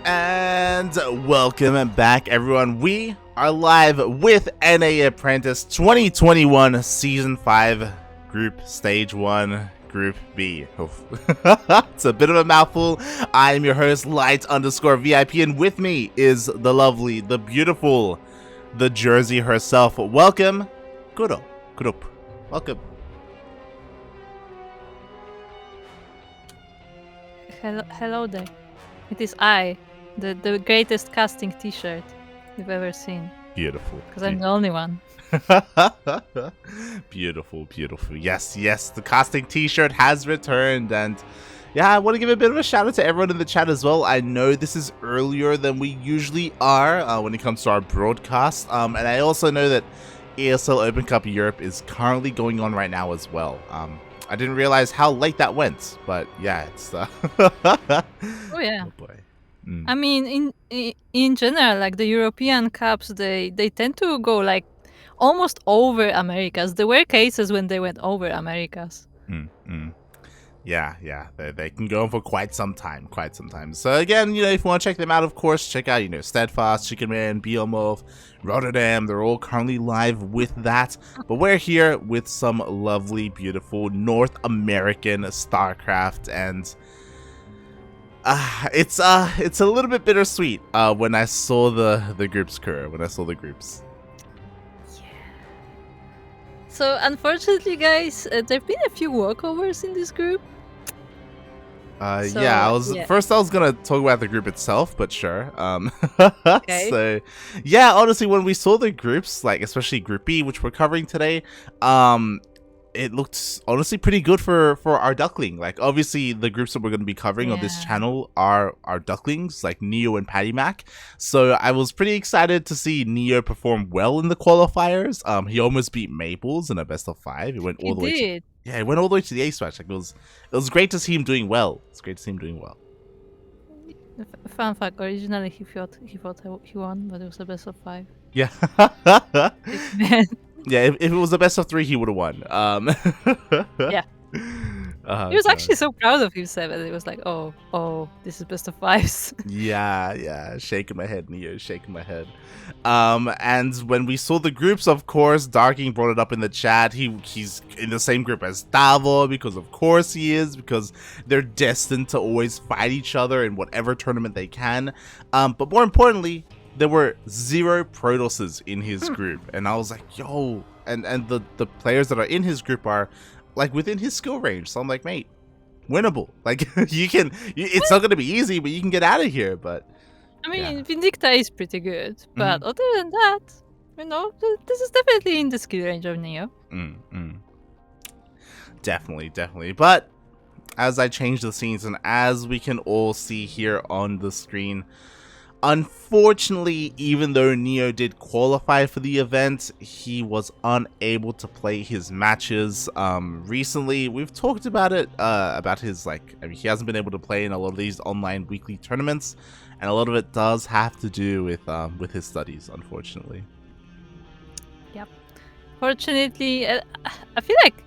And welcome back, everyone. We are live with NA Apprentice 2021 Season 5 Group Stage 1 Group B. It's a bit of a mouthful. I am your host, Light_VIP, and with me is the lovely, the beautiful, the Jersey herself. Welcome, Kuro. Welcome. Hello there. It is I, the greatest casting t-shirt you've ever seen. Beautiful. Because I'm the only one. Beautiful. Yes, the casting t-shirt has returned, and yeah, I want to give a bit of a shout out to everyone in the chat as well. I know this is earlier than we usually are when it comes to our broadcast, and I also know that ESL Open Cup Europe is currently going on right now as well. I didn't realize how late that went, but yeah, it's Oh yeah. Oh boy. I mean, in general, like the European Cups, they tend to go like almost over Americas. There were cases when they went over Americas. Yeah, they can go on for quite some time. So again, if you want to check them out, of course, check out, Steadfast, Chicken Man, Biomorph, Rotterdam. They're all currently live with that. But we're here with some lovely, beautiful North American StarCraft, and it's a little bit bittersweet when I saw the groups, Kuro, So unfortunately, guys, there've been a few walkovers in this group. I was gonna talk about the group itself, but sure. Okay. So yeah, honestly, when we saw the groups, like especially Group B, which we're covering today, it looked honestly pretty good for our Duckling. Like obviously the groups that we're going to be covering on this channel are our Ducklings, like Neo and Patty Mac. So I was pretty excited to see Neo perform well in the qualifiers. He almost beat Maples in a best of 5. He went all the way. He went all the way to the ace match. Like it was great to see him doing well. Fun fact: originally he thought he won, but it was a best of 5. Yeah. Yeah, if it was the best of 3, he would have won. Yeah. He was actually so proud of himself, and it was like, oh, this is best of 5s. Yeah, shaking my head, Neo, shaking my head. And when we saw the groups, of course, Darking brought it up in the chat. He's in the same group as Tavo, because of course he is, because they're destined to always fight each other in whatever tournament they can. But more importantly, there were 0 Protosses in his group, and I was like, yo, and the players that are in his group are like within his skill range. So I'm like, mate, winnable. Like it's not gonna be easy, but you can get out of here. But I mean, Vindicta is pretty good, but other than that, this is definitely in the skill range of Neo. Definitely. But as I change the scenes, and as we can all see here on the screen, unfortunately, even though Neo did qualify for the event, he was unable to play his matches. Recently, we've talked about it, about his, he hasn't been able to play in a lot of these online weekly tournaments, and a lot of it does have to do with his studies, unfortunately. Yep. Fortunately, I feel like,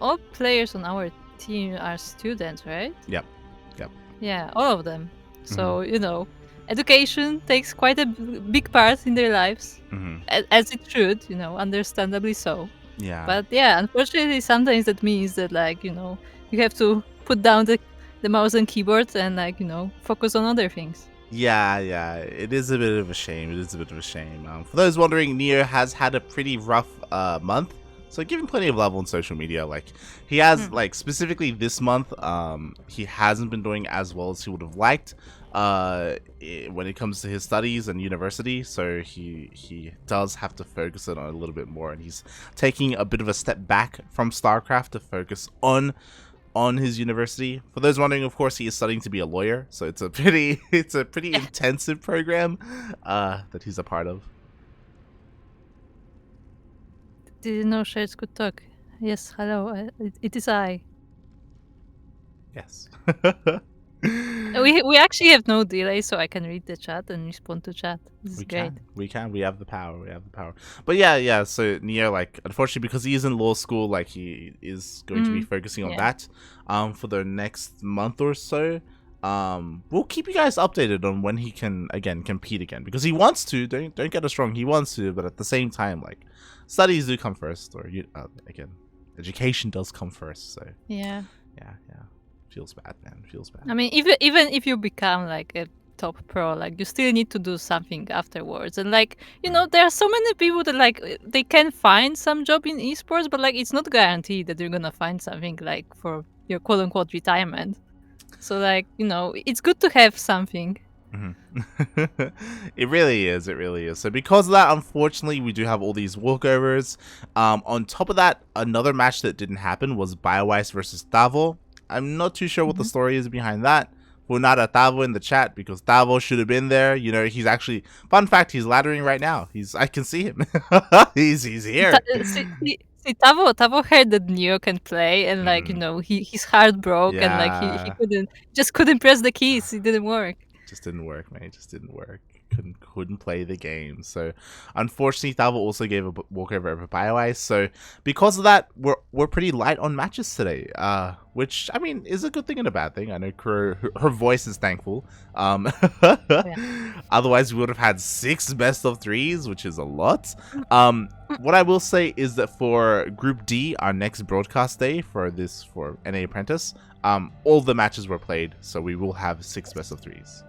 all players on our team are students, right? Yep. Yeah, all of them. So, education takes quite a big part in their lives, as it should, understandably so. Yeah. But yeah, unfortunately, sometimes that means that, you have to put down the mouse and keyboard and, focus on other things. Yeah, it is a bit of a shame. For those wondering, Neo has had a pretty rough month. So give him plenty of love on social media. Like he has, specifically this month, he hasn't been doing as well as he would have liked when it comes to his studies and university. So he does have to focus on it a little bit more, and he's taking a bit of a step back from StarCraft to focus on his university. For those wondering, of course, he is studying to be a lawyer. So it's a pretty intensive program that he's a part of. Didn't know shirts could talk. Yes, hello. It is I. Yes. We actually have no delay, so I can read the chat and respond to chat. This is great. We have the power. But yeah. So Neo, unfortunately, because he is in law school, he is going to be focusing on that for the next month or so. We'll keep you guys updated on when he can again compete again, because he wants to. Don't get us wrong, he wants to, but at the same time, like, studies do come first, or again, education does come first. So yeah, feels bad, man. Feels bad. I mean, even if you become like a top pro, like you still need to do something afterwards, and like there are so many people that like they can find some job in esports, but like it's not guaranteed that you're gonna find something like for your quote unquote retirement. So like it's good to have something. It really is. It really is. So because of that, unfortunately, we do have all these walkovers. On top of that, another match that didn't happen was Bioice versus Tavo. I'm not too sure what the story is behind that. We're not at Tavo in the chat because Tavo should have been there. He's actually, fun fact, he's laddering right now. I can see him. he's here. See, Tavo heard that Neo can play, and like his heart broke, and like he couldn't press the keys. It didn't work. Just didn't work, man. It just didn't work. Couldn't play the game. So unfortunately, Tavo also gave a walkover over Bioice. So because of that, we're pretty light on matches today. Which I mean is a good thing and a bad thing. I know Kuro, her voice is thankful. Otherwise we would have had 6 best of 3s, which is a lot. What I will say is that for Group D, our next broadcast day for NA Apprentice, all the matches were played, so we will have 6 best of 3s.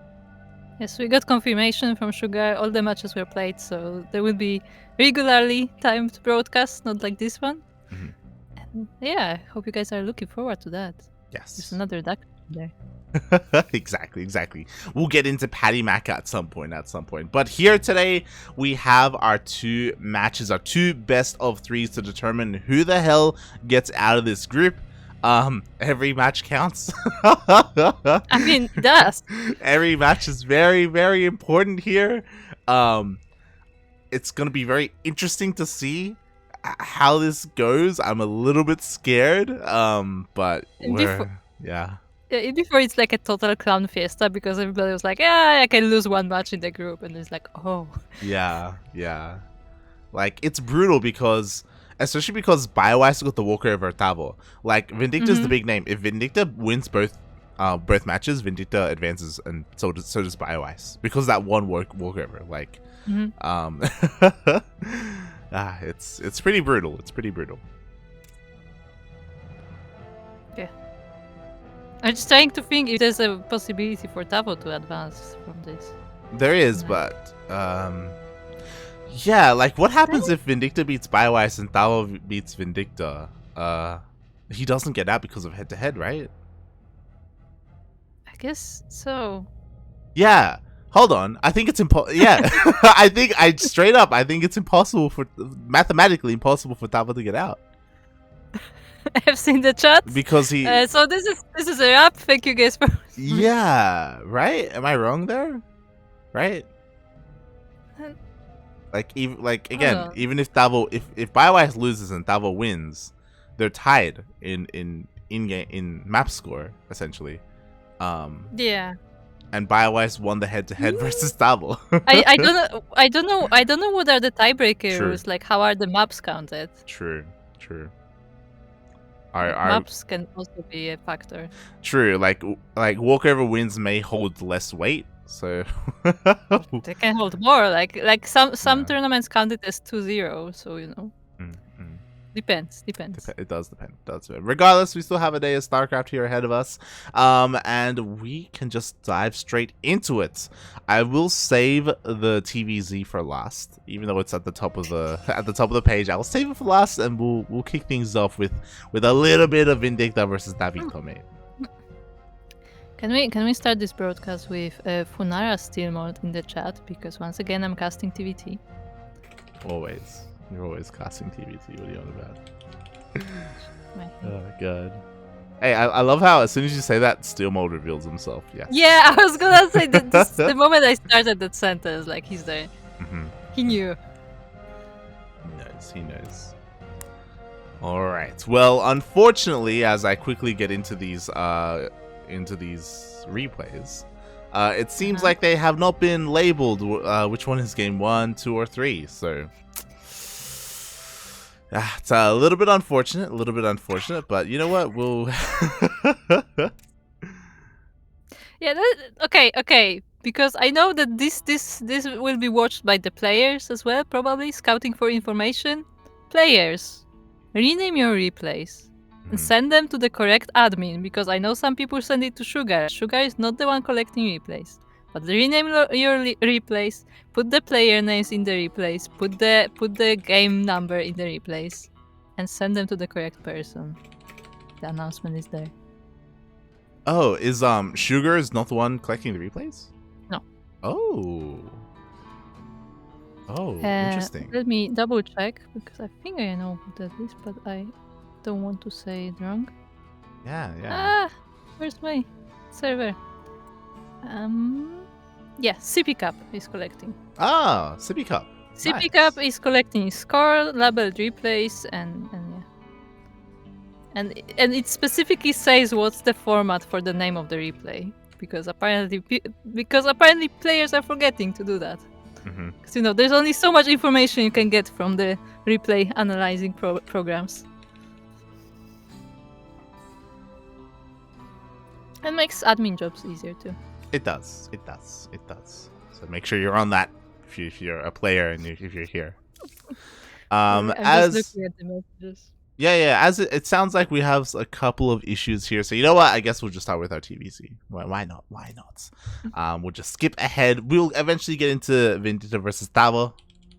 Yes, we got confirmation from Sugar. All the matches were played, so there will be regularly timed broadcasts, not like this one. And yeah, I hope you guys are looking forward to that. Yes. There's another duck there. Exactly. We'll get into Patty Mac at some point. But here today, we have our 2 matches, our 2 best of 3s to determine who the hell gets out of this group. Every match counts. I mean, it does. Every match is very, very important here. It's gonna be very interesting to see how this goes. I'm a little bit scared. But before it's like a total clown fiesta, because everybody was like, yeah, I can lose 1 match in the group, and it's like, oh. Yeah. Like, it's brutal especially because Bioice got the walkover over Tavo. Like, Vindicta is the big name. If Vindicta wins both matches, Vindicta advances, and so does Bioice, because that one walkover. Like, it's pretty brutal. Yeah. I'm just trying to think if there's a possibility for Tavo to advance from this. There is, but yeah, like, what happens if Vindicta beats Bioice and Tavo beats Vindicta? He doesn't get out because of head-to-head, right? I guess so. Yeah. Hold on. I think it's impossible. Yeah. I think it's mathematically impossible for Tavo to get out. I've seen the chat. Because he... so this is a wrap. Thank you guys for... Yeah. Right? Am I wrong there? Right? Even if Tavo, if Bioice loses and Tavo wins, they're tied in map score, essentially. Yeah. And Bioice won the head-to-head versus Tavo. I don't know what are the tiebreaker rules. Like, how are the maps counted? True. Maps can also be a factor. True. Like walkover wins may hold less weight. So they can hold more. Like some tournaments count it as 2-0. So depends. It does depend. Regardless, we still have a day of StarCraft here ahead of us, and we can just dive straight into it. I will save the TVZ for last, even though it's at the top of the page. I'll save it for last, and we'll kick things off with a little bit of Vindicta versus David Tome. Can we start this broadcast with Funara Steel Mode in the chat? Because once again, I'm casting TVT. Always. You're always casting TVT. What are you on about? Oh, God. Hey, I love how as soon as you say that, Steel Mode reveals himself. Yeah, I was gonna say that the moment I started that sentence, like, he's there. He knew. He knows. Alright. Well, unfortunately, as I quickly get into these replays, it seems like they have not been labeled which one is game 1, 2, or 3. So it's a little bit unfortunate, but you know what? We'll Yeah. Okay. Because I know that this will be watched by the players as well, probably scouting for information. Players, rename your replays and Mhm. send them to the correct admin, because I know some people send it to Sugar. Sugar is not the one collecting replays. But rename your replays, put the player names in the replays, put the game number in the replays, and send them to the correct person. The announcement is there. Oh, is Sugar is not the one collecting the replays? No. Oh. Oh, interesting. Let me double check, because I think I know who that is, but I don't want to say it wrong. Yeah. Ah, where's my server? Yeah, CP Cup is collecting. Ah, Sippy Cup. CP Nice. Cup is collecting score, labeled replays, and yeah. And it specifically says what's the format for the name of the replay, because apparently players are forgetting to do that. Mm-hmm. Because there's only so much information you can get from the replay analyzing programs. It makes admin jobs easier too. It does. So make sure you're on that if you're a player and if you're here. I'm As just looking at the messages. yeah, as it sounds like we have a couple of issues here. So you know what? I guess we'll just start with our TVC. Why not? We'll just skip ahead. We'll eventually get into Vindicta versus Tavo,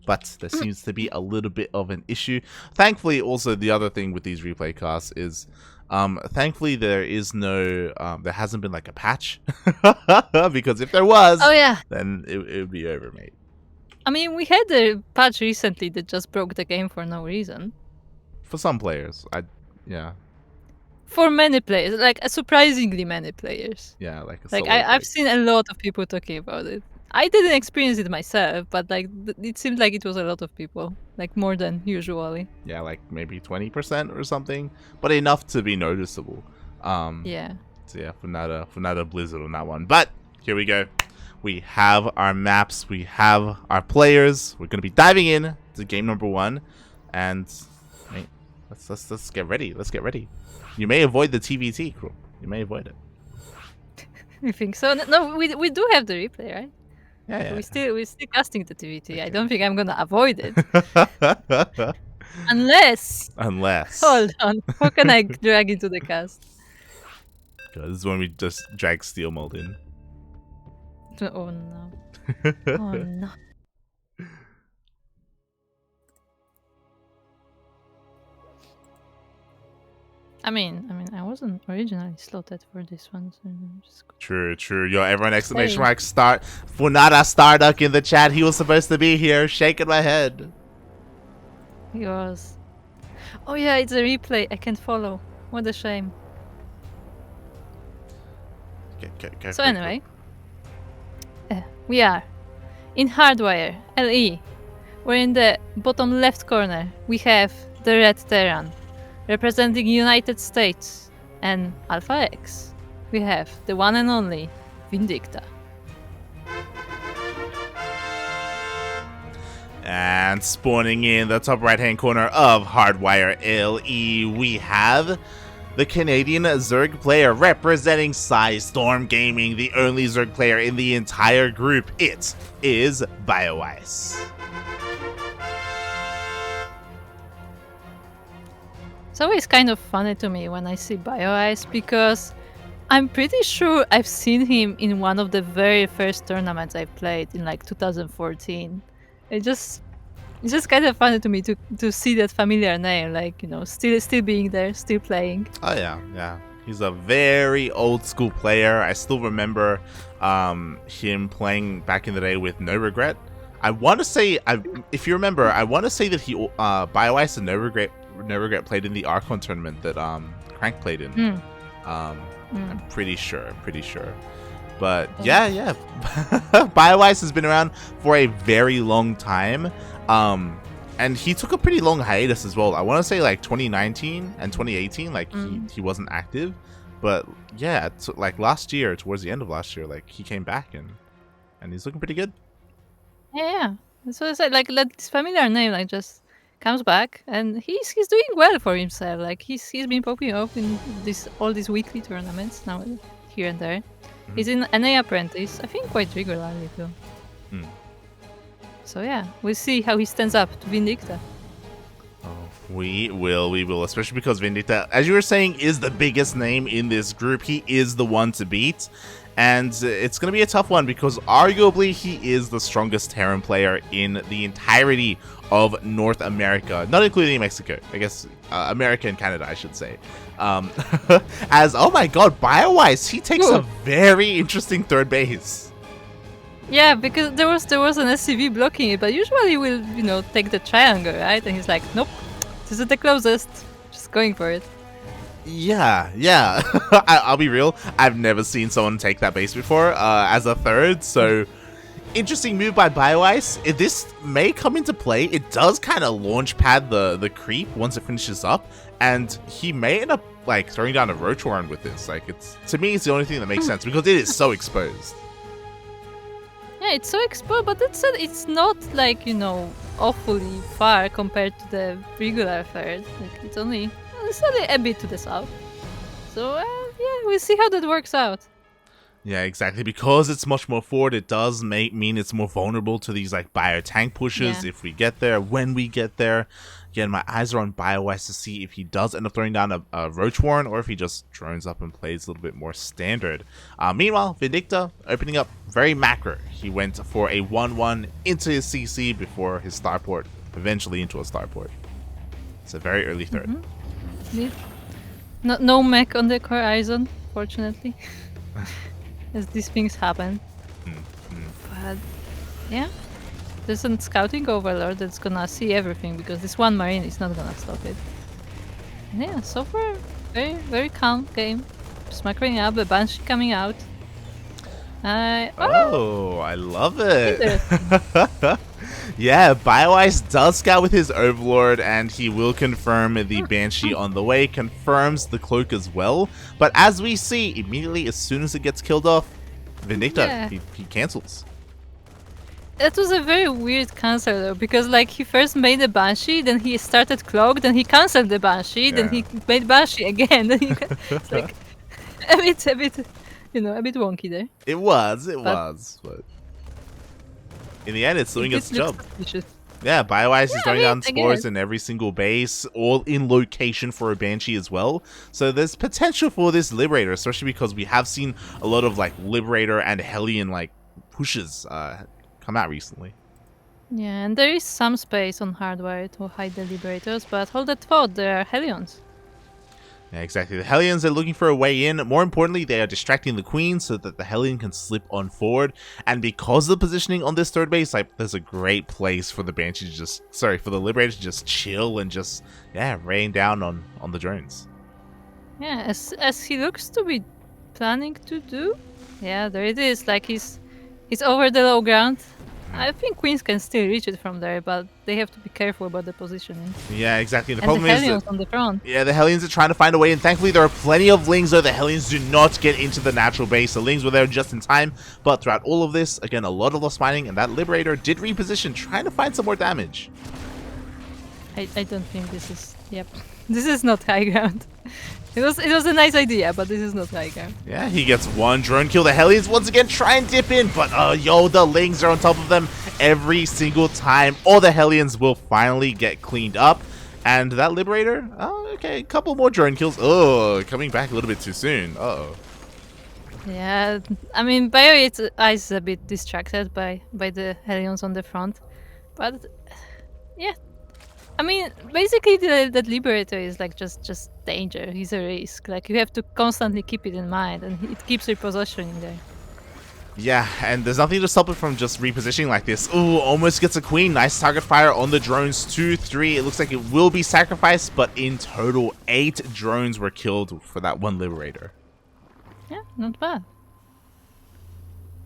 but there seems to be a little bit of an issue. Thankfully, also the other thing with these replay casts is, thankfully there is no, there hasn't been like a patch, because if there was, Oh yeah, then it would be over, mate. I mean we had a patch recently that just broke the game for no reason. For some players, yeah. For many players, like surprisingly many players. Yeah, like a Like solo I've play. seen a lot of people talking about it. I didn't experience it myself, but like it seemed like it was a lot of people, like more than usually. Yeah, like maybe 20% or something, but enough to be noticeable. Yeah. So yeah, for not a blizzard on that one. But here we go. We have our maps, we have our players. We're gonna be diving in to game number 1, and wait, let's get ready. Let's get ready. You may avoid the TVT, crew. You may avoid it. You think so? No, we do have the replay, right? Yeah. We're still casting the TVT. Okay. I don't think I'm gonna avoid it. Yeah. Unless. Unless. Hold on. How can I drag into the cast? This is when we just drag Steel Mold in. Oh no. Oh no. I mean, I wasn't originally slotted for this one, so I'm just... True. Yo, everyone exclamation mark start. Funada Starduck in the chat. He was supposed to be here. Shaking my head. He was. Oh yeah, it's a replay. I can't follow. What a shame. Okay, so anyway, we are in Hardwire, LE. We're in the bottom left corner. We have the Red Terran, representing United States, and Alpha X. We have the one and only Vindicta. And spawning in the top right hand corner of Hardwire LE, we have the Canadian Zerg player representing Storm Gaming, the only Zerg player in the entire group. It is Bioice. It's always kind of funny to me when I see Bioice, because I'm pretty sure I've seen him in one of the very first tournaments I played in like 2014. It's just kind of funny to me to see that familiar name, like, still being there, still playing. Oh yeah. He's a very old school player. I still remember him playing back in the day with No Regret. I want to say, if you remember, I want to say that he Bioice and No Regret played in the Archon tournament that CranKy played in. I'm pretty sure. But yeah. Bioice has been around for a very long time. And he took a pretty long hiatus as well. I want to say like 2019 and 2018, like he wasn't active. But yeah, like last year, towards the end of last year, like he came back and he's looking pretty good. Yeah. That's what I said. Like this familiar name, like just comes back, and he's doing well for himself. Like he's been popping up in all these weekly tournaments now, here and there. He's in NA Apprentice, I think quite regularly too. Hmm. So yeah, we'll see how he stands up to Vindicta. We will, especially because Vindicta, as you were saying, is the biggest name in this group. He is the one to beat, and it's going to be a tough one because arguably he is the strongest Terran player in the entirety of North America, not including Mexico. I guess America and Canada, I should say. As, oh my god, Bioice, he takes a very interesting third base. Yeah, because there was an SCV blocking it, but usually we'll, take the triangle, right? And he's like, nope, this is the closest. Just going for it. Yeah. I'll be real. I've never seen someone take that base before as a third, so interesting move by Bioice. If this may come into play, it does kind of launch pad the creep once it finishes up, and he may end up like throwing down a Roach Warren with this. Like, it's, to me, it's the only thing that makes sense because it is so exposed. Yeah, it's so exposed, but that said, it's not like, awfully far compared to the regular third. Like, it's only a bit to the south. So, yeah, we'll see how that works out. Yeah, exactly. Because it's much more forward, it does mean it's more vulnerable to these like bio tank pushes if we get there, when we get there. Again, my eyes are on Bioice to see if he does end up throwing down a Roach Warren or if he just drones up and plays a little bit more standard. Meanwhile, Vindicta opening up very macro. He went for a 1-1 into his CC before his starport, eventually into a starport. It's a very early third. Yeah. No mech on the horizon, fortunately. As these things happen. But yeah, there's a scouting overlord that's gonna see everything because this one marine is not gonna stop it. And yeah, so far, very, very calm game. Smackering up, the Banshee coming out. Oh, I love it. Yeah, Bioice does scout with his Overlord, and he will confirm the Banshee on the way, confirms the cloak as well. But as we see, immediately as soon as it gets killed off, Vindicta, he cancels. That was a very weird cancel though, because like he first made the Banshee, then he started cloak, then he cancelled the Banshee, then he made Banshee again. Then it's like a bit, a bit wonky there. It was, but in the end, it's doing its job. Yeah, Bioice is throwing down spores in every single base, all in location for a Banshee as well. So there's potential for this Liberator, especially because we have seen a lot of like Liberator and Hellion like pushes come out recently. Yeah, and there is some space on hardware to hide the Liberators, but hold that thought, there are Hellions. Yeah, exactly. The Hellions are looking for a way in. More importantly, they are distracting the Queen so that the Hellion can slip on forward. And because of the positioning on this third base, like, there's a great place for the Banshee to just, for the Liberator to just chill and just, rain down on the drones. Yeah, as he looks to be planning to do. Yeah, there it is. Like, he's over the low ground. I think Queens can still reach it from there, but they have to be careful about the positioning. Yeah, exactly. The and problem the is Hellions on the front. Yeah, the Hellions are trying to find a way, and thankfully there are plenty of Lings, though the Hellions do not get into the natural base. The Lings were there just in time, but throughout all of this, again, a lot of lost mining, and that Liberator did reposition, trying to find some more damage. I don't think this is... Yep. This is not high ground. It was a nice idea, but this is not high ground. Yeah, he gets one drone kill. The Hellions once again try and dip in, but the Lings are on top of them every single time. All the Hellions will finally get cleaned up. And that Liberator, okay, a couple more drone kills. Oh, coming back a little bit too soon. Uh-oh. Yeah, I mean, Bioice is a bit distracted by the Hellions on the front. But, yeah. I mean, basically that Liberator is like just danger. He's a risk. Like, you have to constantly keep it in mind, and it keeps repositioning there. Yeah, and there's nothing to stop it from just repositioning like this. Ooh, almost gets a Queen. Nice target fire on the drones. 2-3. It looks like it will be sacrificed, but in total, 8 drones were killed for that one Liberator. Yeah, not bad.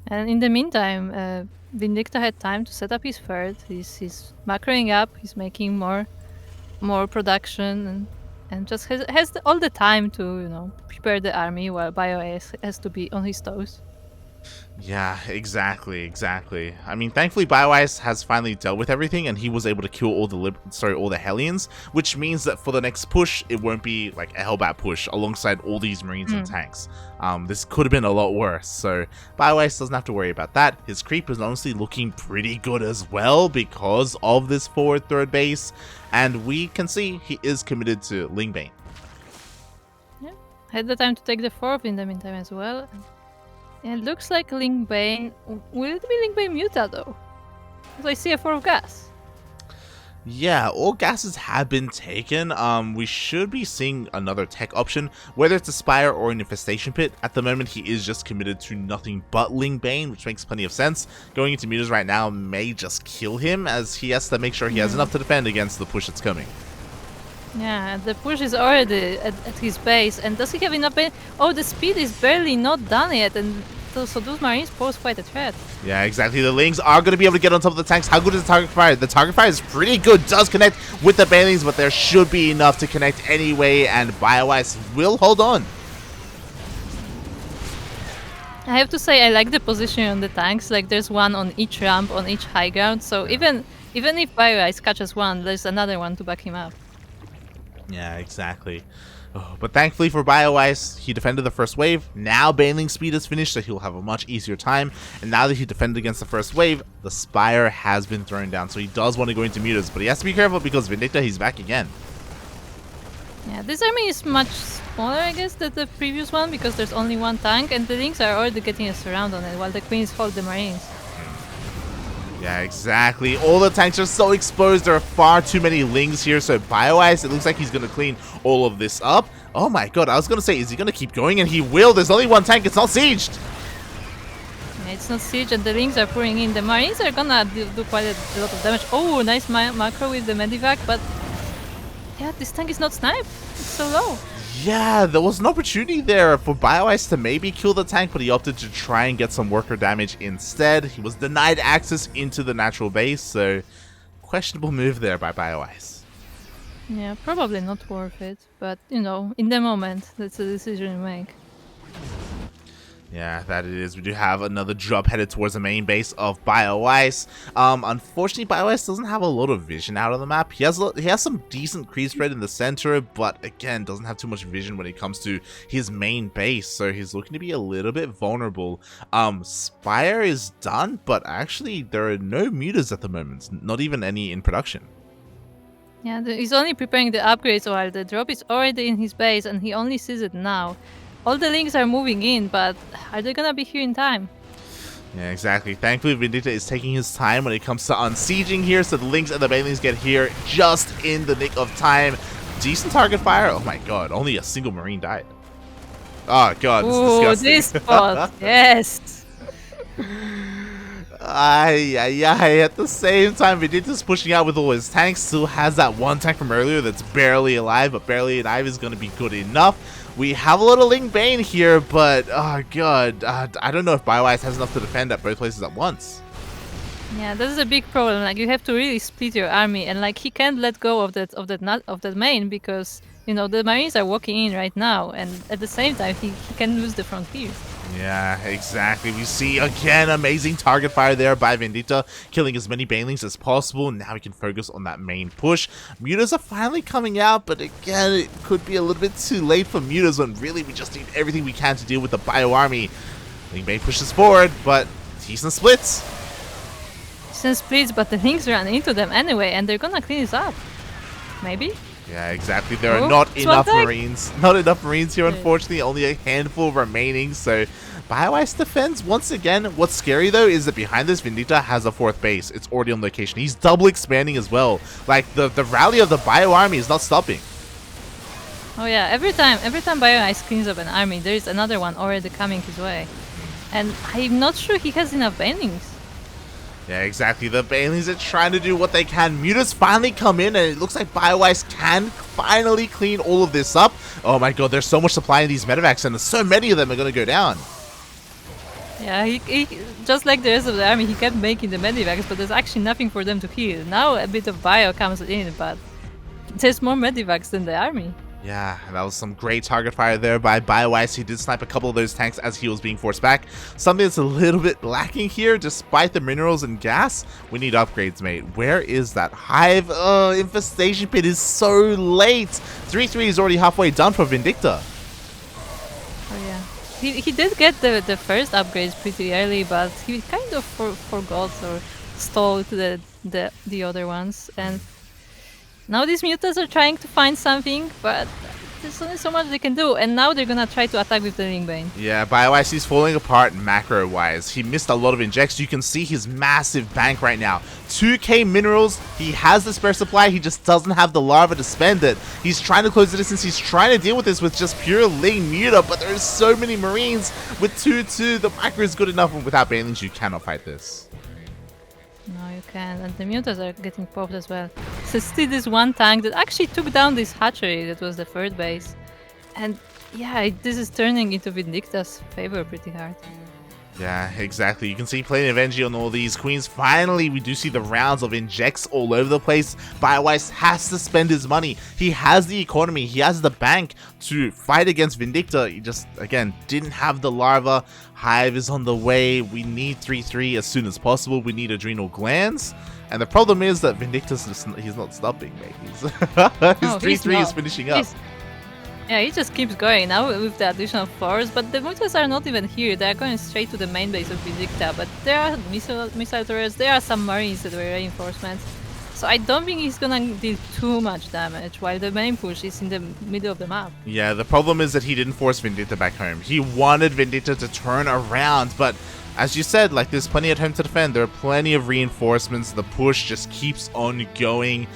And in the meantime, Vindicta had time to set up his third. He's macroing up. He's making more production, and just has all the time to prepare the army while Bioice has to be on his toes. Yeah, exactly. I mean, thankfully, Bioice has finally dealt with everything, and he was able to kill all the Hellions, which means that for the next push, it won't be like a Hellbat push alongside all these Marines and tanks. This could have been a lot worse, so Bioice doesn't have to worry about that. His creep is honestly looking pretty good as well because of this forward third base, and we can see he is committed to Lingbane. Yeah, had the time to take the fourth in the meantime as well. It looks like Lingbane. Will it be Lingbane Muta though? Because I see a 4 of gas. Yeah, all gases have been taken. We should be seeing another tech option, whether it's a Spire or an Infestation Pit. At the moment, he is just committed to nothing but Lingbane, which makes plenty of sense. Going into mutas right now may just kill him, as he has to make sure he has enough to defend against the push that's coming. Yeah, the push is already at his base, and does he have enough base? Oh, the speed is barely not done yet, and so those Marines pose quite a threat. Yeah, exactly. The Lings are going to be able to get on top of the tanks. How good is the target fire? The target fire is pretty good. Does connect with the Banelings, but there should be enough to connect anyway, and Bioice will hold on. I have to say, I like the position on the tanks. Like, there's one on each ramp, on each high ground, so even if Bioice catches one, there's another one to back him up. Yeah, exactly. Oh, but thankfully for Bioice, he defended the first wave. Now Baneling speed is finished, so he'll have a much easier time. And now that he defended against the first wave, the Spire has been thrown down. So he does want to go into mutas, but he has to be careful because Vindicta, he's back again. Yeah, this army is much smaller, I guess, than the previous one because there's only one tank, and the Lings are already getting a surround on it while the Queens hold the Marines. Yeah, exactly. All the tanks are so exposed. There are far too many Lings here. So Bioice, it looks like he's going to clean all of this up. Oh my god, I was going to say, is he going to keep going? And he will. There's only one tank. It's not sieged. Yeah, it's not siege, and the Lings are pouring in. The Marines are going to do quite a lot of damage. Oh, nice macro with the Medivac, but yeah, this tank is not sniped. It's so low. Yeah, there was an opportunity there for Bioice to maybe kill the tank, but he opted to try and get some worker damage instead. He was denied access into the natural base, so questionable move there by Bioice. Yeah, probably not worth it, but you know, in the moment, that's a decision you make. Yeah, that it is. We do have another drop headed towards the main base of Bioice. Unfortunately, Bioice doesn't have a lot of vision out of the map. He has some decent creep spread in the center, but again, doesn't have too much vision when it comes to his main base. So he's looking to be a little bit vulnerable. Spire is done, but actually there are no mutas at the moment. Not even any in production. Yeah, he's only preparing the upgrades while the drop is already in his base, and he only sees it now. All the Lings are moving in, but are they gonna be here in time? Yeah, exactly. Thankfully, Vindicta is taking his time when it comes to unsieging here, so the Lings and the Banelings get here just in the nick of time. Decent target fire. Oh my god, only a single Marine died. Oh god, this is disgusting. This spot, yes. At the same time, Vindicta's pushing out with all his tanks. Still has that one tank from earlier that's barely alive, but barely alive is going to be good enough. We have a lot of Lingbane here, but oh god, I don't know if Bioice has enough to defend at both places at once. Yeah, this is a big problem. Like, you have to really split your army, and like, he can't let go of that main because you know the Marines are walking in right now, and at the same time he can lose the frontier. Yeah, exactly. We see again amazing target fire there by Vindicta, killing as many Banelings as possible. Now we can focus on that main push. Mutas are finally coming out, but again, it could be a little bit too late for Mutas when really we just need everything we can to deal with the Bio army. Lingbane pushes forward, but decent splits. Decent splits, but the Lings run into them anyway, and they're gonna clean this up. Maybe? Yeah, exactly. There are not enough Marines. Not enough Marines here, unfortunately. Only a handful remaining. So, Bioice defends once again. What's scary, though, is that behind this, Vindicta has a fourth base. It's already on location. He's double expanding as well. Like, the rally of the Bio army is not stopping. Oh yeah, every time Bioice cleans up an army, there is another one already coming his way. And I'm not sure he has enough Banelings. Yeah, exactly. The Banelings are trying to do what they can. Mutas finally come in, and it looks like Bioice can finally clean all of this up. Oh my god, there's so much supply in these medevacs, and so many of them are going to go down. Yeah, he just like the rest of the army, he kept making the medivacs, but there's actually nothing for them to heal. Now a bit of bio comes in, but there's more medivacs than the army. Yeah, that was some great target fire there by Bioice. He did snipe a couple of those tanks as he was being forced back. Something that's a little bit lacking here, despite the minerals and gas. We need upgrades, mate. Where is that hive? Infestation pit is so late. 3-3 is already halfway done for Vindicta. Oh yeah. He did get the first upgrades pretty early, but he kind of forgot or stalled the other ones. And now these mutants are trying to find something, but there's only so much they can do. And now they're gonna try to attack with the Lingbane. Yeah, Bioice is falling apart macro-wise. He missed a lot of injects. You can see his massive bank right now. 2k minerals. He has the spare supply. He just doesn't have the larva to spend it. He's trying to close the distance. He's trying to deal with this with just pure Ling Muta, but there's so many Marines. With 2-2, the macro is good enough, and without Banelings, you cannot fight this. No, you can. And the mutants are getting popped as well. So still this one tank that actually took down this hatchery that was the third base. And yeah, this is turning into Vindicta's favor pretty hard. Yeah, exactly. You can see plenty of energy on all these queens. Finally, we do see the rounds of injects all over the place. Bioice has to spend his money. He has the economy. He has the bank to fight against Vindicta. He just, again, didn't have the larva. Hive is on the way. We need 3-3 as soon as possible. We need adrenal glands. And the problem is that Vindicta's just, he's not stopping, mate. His 3-3 is finishing up. Yeah, he just keeps going now with the additional force, but the mutants are not even here. They are going straight to the main base of Vindicta, but there are missile turrets, there are some marines that were reinforcements. So I don't think he's gonna deal too much damage, while the main push is in the middle of the map. Yeah, the problem is that he didn't force Vindicta back home. He wanted Vindicta to turn around, but as you said, like, there's plenty at home to defend. There are plenty of reinforcements. The push just keeps on going.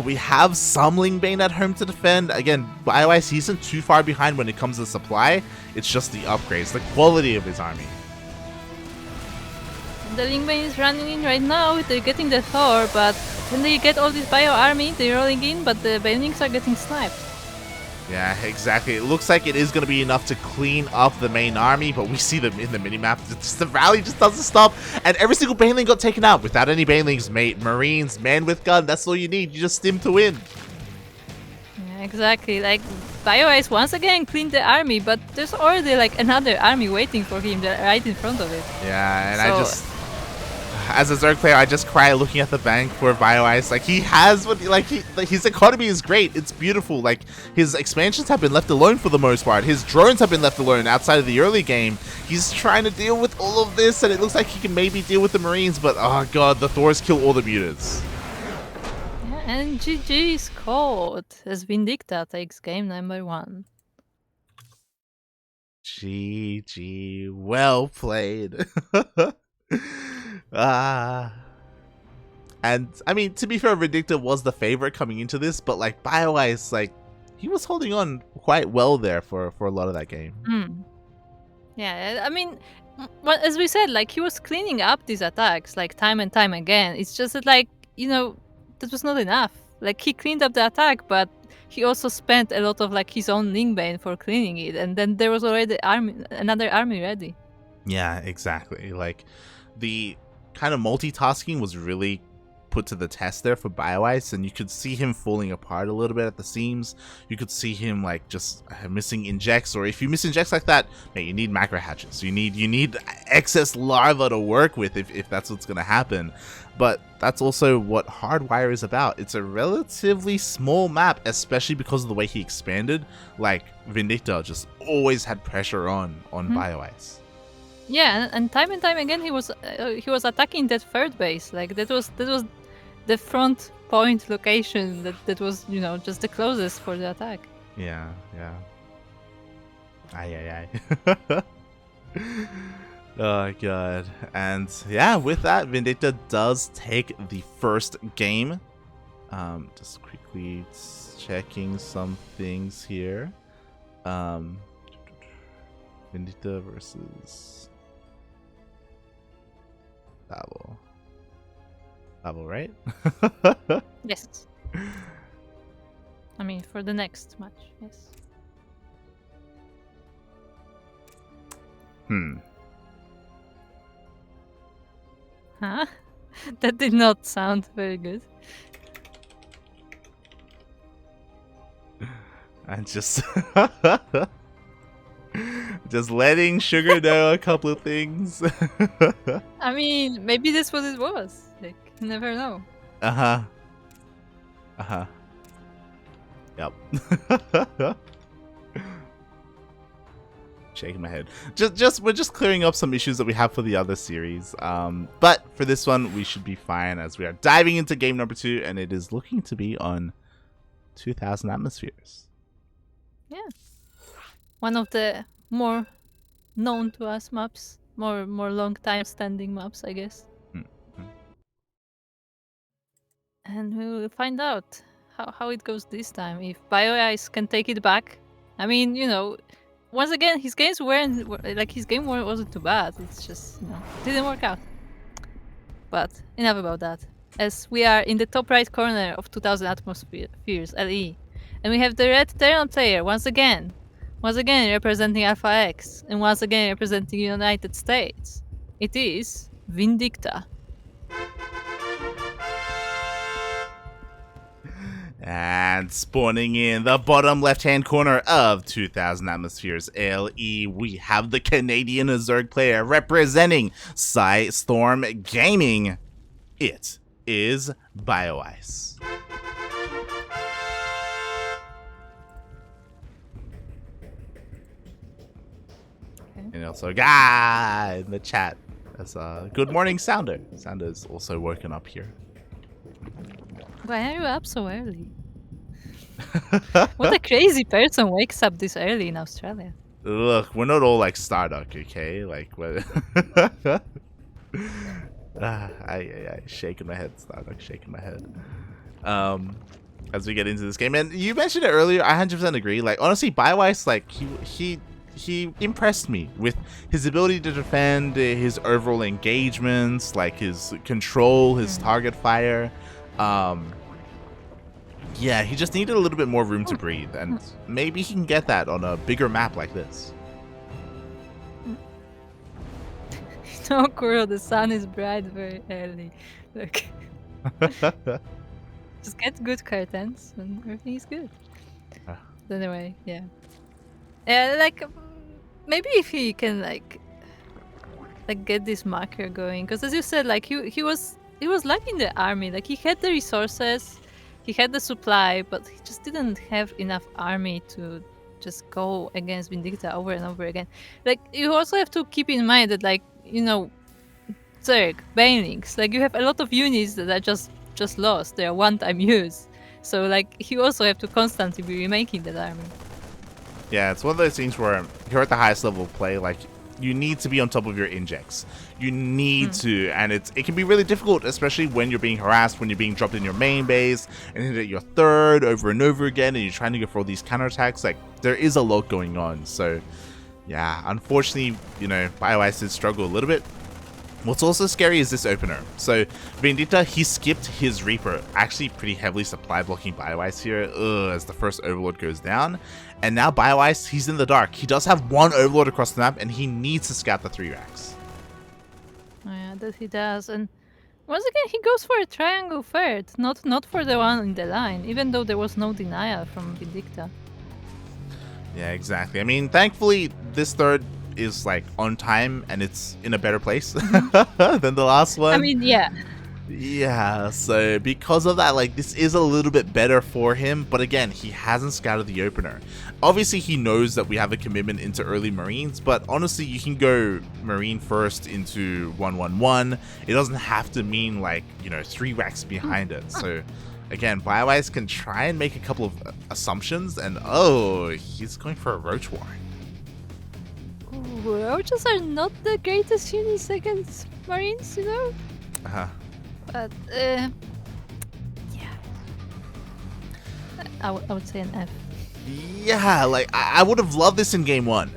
We have some Lingbane at home to defend. Again, Bioice isn't too far behind when it comes to supply. It's just the upgrades, the quality of his army. The Lingbane is running in right now. They're getting the Thor, but when they get all this Bio army, they're rolling in, but the Banelings are getting sniped. Yeah, exactly. It looks like it is going to be enough to clean up the main army, but we see them in the minimap. The rally just doesn't stop, and every single Baneling got taken out. Without any Banelings, mate, Marines, man with gun, that's all you need. You just stim to win. Yeah, exactly. Like, Bioice once again cleaned the army, but there's already like another army waiting for him right in front of it. Yeah, and I just... As a Zerg player, I just cry looking at the bank for Bioice. Like, he has what, like, his economy is great. It's beautiful. Like, his expansions have been left alone for the most part. His drones have been left alone outside of the early game. He's trying to deal with all of this, and it looks like he can maybe deal with the Marines, but oh god, the Thors kill all the mutants. Yeah, and GG is called as Vindicta takes game number 1. GG, well played. And I mean, to be fair, Vindicta was the favorite coming into this, but like Bioice, like, he was holding on quite well there for a lot of that game. Yeah, I mean, well, as we said, like, he was cleaning up these attacks like time and time again. It's just that, like, you know, that was not enough. Like, he cleaned up the attack, but he also spent a lot of like his own Lingbane for cleaning it, and then there was already another army ready. Yeah, exactly. Like, the kind of multitasking was really put to the test there for Bioice, and you could see him falling apart a little bit at the seams. You could see him like just missing injects, or if you miss injects like that, man, you need macro hatches. You need excess larva to work with if that's what's gonna happen. But that's also what Hardwire is about. It's a relatively small map, especially because of the way he expanded. Like, Vindicta just always had pressure on Bioice. Yeah, and time again he was attacking that third base. Like, that was the front point location that was, you know, just the closest for the attack. Yeah. Aye. Oh god. And yeah, with that, Vindicta does take the first game. Just quickly checking some things here. Vindicta versus Tavo. Tavo, right? Yes. I mean, for the next match, yes. Huh? That did not sound very good. And just just letting Sugar know a couple of things. I mean, maybe that's what it was. Like, you never know. Uh-huh. Uh-huh. Yep. Shaking my head. We're just clearing up some issues that we have for the other series. But for this one, we should be fine as we are diving into game number 2, and it is looking to be on 2,000 atmospheres. Yeah. One of the more known to us maps. More long time standing maps, I guess. Mm-hmm. And we will find out how it goes this time. If Bioice can take it back. I mean, once again, his games weren't like his game wasn't too bad. It's just didn't work out. But enough about that. As we are in the top right corner of 2000 atmospheres LE, and we have the red Terran player once again representing Alpha X, and once again representing United States. It is Vindicta. And spawning in the bottom left-hand corner of 2,000 atmospheres LE, we have the Canadian Zerg player representing Storm Gaming. It is Bioice. Okay. And also a guy in the chat. That's good morning, Sounder. Sounder's also woken up here. Why are you up so early? What a crazy person wakes up this early in Australia. Look, we're not all like Starduck, okay? Like, what? I shaking my head, Starduck, shaking my head. As we get into this game, and you mentioned it earlier, I 100% agree. Like, honestly, Bioice, like, he impressed me with his ability to defend, his overall engagements, like his control, his target fire. Yeah, he just needed a little bit more room to breathe, and maybe he can get that on a bigger map like this. No, Kuro, the sun is bright very early. Look. Just get good curtains and everything is good. Anyway, yeah. Like, maybe if he can, like get this marker going. Because as you said, like, he was lacking the army. Like, he had the resources, he had the supply, but he just didn't have enough army to just go against Vindicta over and over again. Like, you also have to keep in mind that, like, Zerg, Banelings, like, you have a lot of units that are just lost. They are one-time use. So, like, you also have to constantly be remaking that army. Yeah, it's one of those things where you're at the highest level of play, like, you need to be on top of your injects. You need to, and it can be really difficult, especially when you're being harassed, when you're being dropped in your main base, and hit at your third over and over again, and you're trying to go for all these counterattacks. Like, there is a lot going on. So, yeah, unfortunately, Bioice did struggle a little bit. What's also scary is this opener. So, Vindicta, he skipped his Reaper, actually pretty heavily supply blocking Bioice here, as the first Overlord goes down. And now Bioice, he's in the dark. He does have one Overlord across the map, and he needs to scout the 3 racks. Oh yeah, that he does. And once again, he goes for a triangle third, not for the one in the line, even though there was no denial from Vindicta. Yeah, exactly. I mean, thankfully, this third is like on time and it's in a better place than the last one. I mean, yeah. Yeah, so because of that, like, this is a little bit better for him, but again, he hasn't scouted the opener. Obviously, he knows that we have a commitment into early Marines, but honestly, you can go Marine first into 111. It doesn't have to mean, like, 3 racks behind it. So again, Bioice can try and make a couple of assumptions, and he's going for a Roach War. Ooh, Roaches are not the greatest units against Marines, Uh-huh. But, yeah. I would say an F. Yeah, like, I would have loved this in game 1.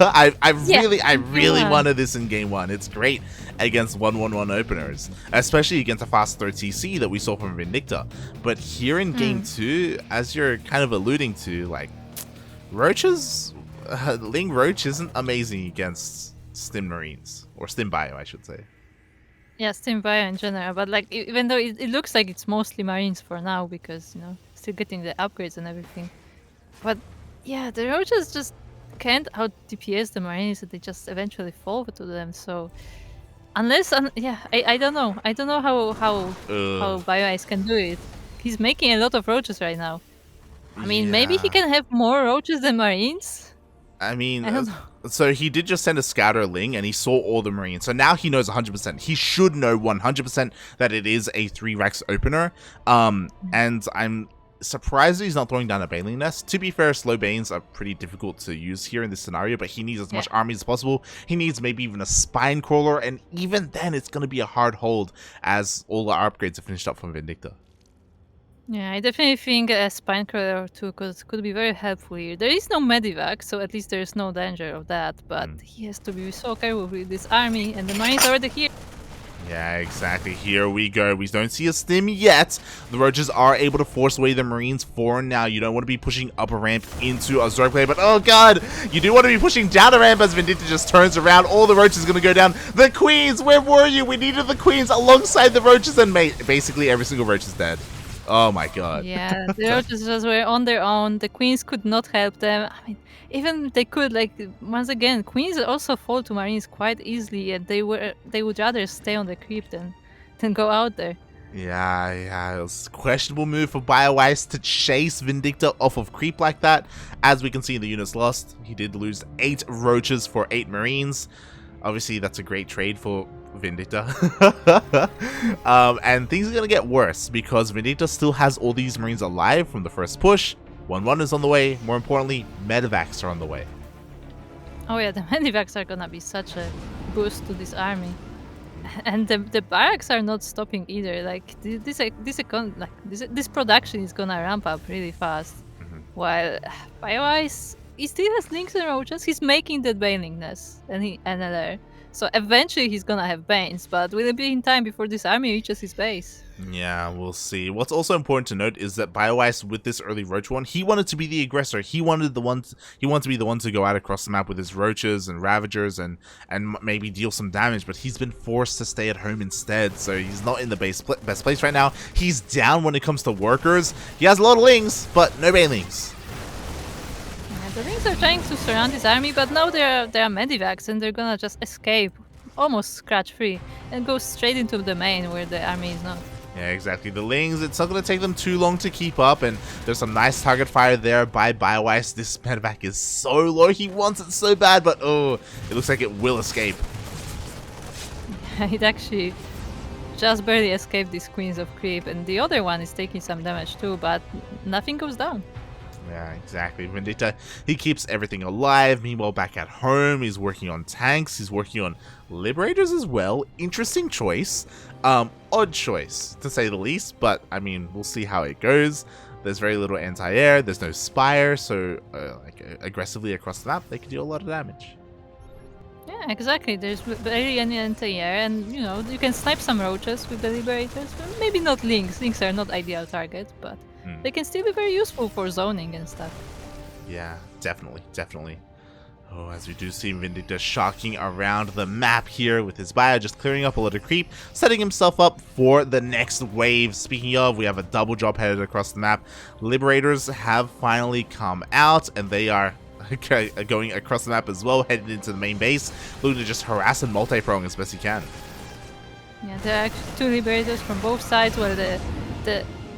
I really wanted this in game 1. It's great against 111 openers, especially against a fast third TC that we saw from Vindicta. But here in game 2, as you're kind of alluding to, like, Roaches, Ling Roach isn't amazing against Stim Marines, or Stim Bio, I should say. Yeah, Stim Bio in general, but, like, even though it looks like it's mostly Marines for now, because, still getting the upgrades and everything. But yeah, the roaches just can't out DPS the Marines, and they just eventually fall to them. So unless, yeah, I don't know. I don't know how Ugh. Bioice can do it. He's making a lot of roaches right now. I mean, maybe he Yeah. can have more roaches than Marines. I mean, I don't know. so he did just send a scouter Ling and he saw all the Marines. So now he knows 100%. He should know 100% that it is a 3 Rex opener. And I'm surprised that he's not throwing down a Baneling Nest. To be fair, slow Banes are pretty difficult to use here in this scenario, but he needs as much army as possible. He needs maybe even a Spine Crawler, and even then it's going to be a hard hold as all the upgrades are finished up from Vindicta. Yeah, I definitely think a spine crawler or two could be very helpful here. There is no medivac, so at least there is no danger of that. But he has to be so careful with this army, and the Marines are already here. Yeah, exactly. Here we go. We don't see a stim yet. The Roaches are able to force away the Marines for now. You don't want to be pushing up a ramp into a Zerg player, but oh god, you do want to be pushing down a ramp as Vindicta just turns around. All the Roaches are going to go down. The Queens, where were you? We needed the Queens alongside the Roaches, and mate, basically every single Roach is dead. Oh my god. Yeah, the Roaches just were on their own. The Queens could not help them. I mean, even if they could, like, once again, Queens also fall to Marines quite easily, and they would rather stay on the creep than go out there. Yeah, it was a questionable move for Bioice to chase Vindicta off of creep like that. As we can see in the units lost, he did lose 8 Roaches for 8 Marines. Obviously, that's a great trade for Vindicta. And things are going to get worse because Vindicta still has all these Marines alive from the first push. 1-1 is on the way. More importantly, Medivacs are on the way. Oh yeah, the Medivacs are gonna be such a boost to this army. And the barracks are not stopping either. Like this production is gonna ramp up really fast. While Bioice, he still has links and roaches. He's making that Baneling Nest and another. So eventually he's gonna have Banes, but will it be in time before this army reaches his base? Yeah, we'll see. What's also important to note is that Bioice, with this early Roach one, he wanted to be the aggressor. He wanted to be the one to go out across the map with his Roaches and Ravagers and maybe deal some damage, but he's been forced to stay at home instead, so he's not in the best place right now. He's down when it comes to workers. He has a lot of Lings, but no Banelings. The Lings are trying to surround his army, but now there are Medivacs, and they're gonna just escape, almost scratch-free, and go straight into the main where the army is not. Yeah, exactly. The Lings, it's not going to take them too long to keep up, and there's some nice target fire there by Bioice. This Medivac is so low. He wants it so bad, but oh, it looks like it will escape. It actually just barely escaped these Queens of Creep, and the other one is taking some damage too, but nothing goes down. Yeah, exactly. Vindicta, he keeps everything alive. Meanwhile, back at home, he's working on tanks. He's working on Liberators as well. Interesting choice. Odd choice, to say the least. But, I mean, we'll see how it goes. There's very little anti-air. There's no Spire. So, aggressively across the map, they can do a lot of damage. Yeah, exactly. There's barely any anti-air. And, you know, you can snipe some Roaches with the Liberators. But maybe not Lings. Lings are not ideal targets, but they can still be very useful for zoning and stuff. Yeah, definitely. Oh, as we do see Vindicta shocking around the map here with his bio, just clearing up a lot of creep, setting himself up for the next wave. Speaking of, we have a double drop headed across the map. Liberators have finally come out, and they are going across the map as well, headed into the main base, looking to just harass and multi-prong as best he can. Yeah, there are actually 2 Liberators from both sides, where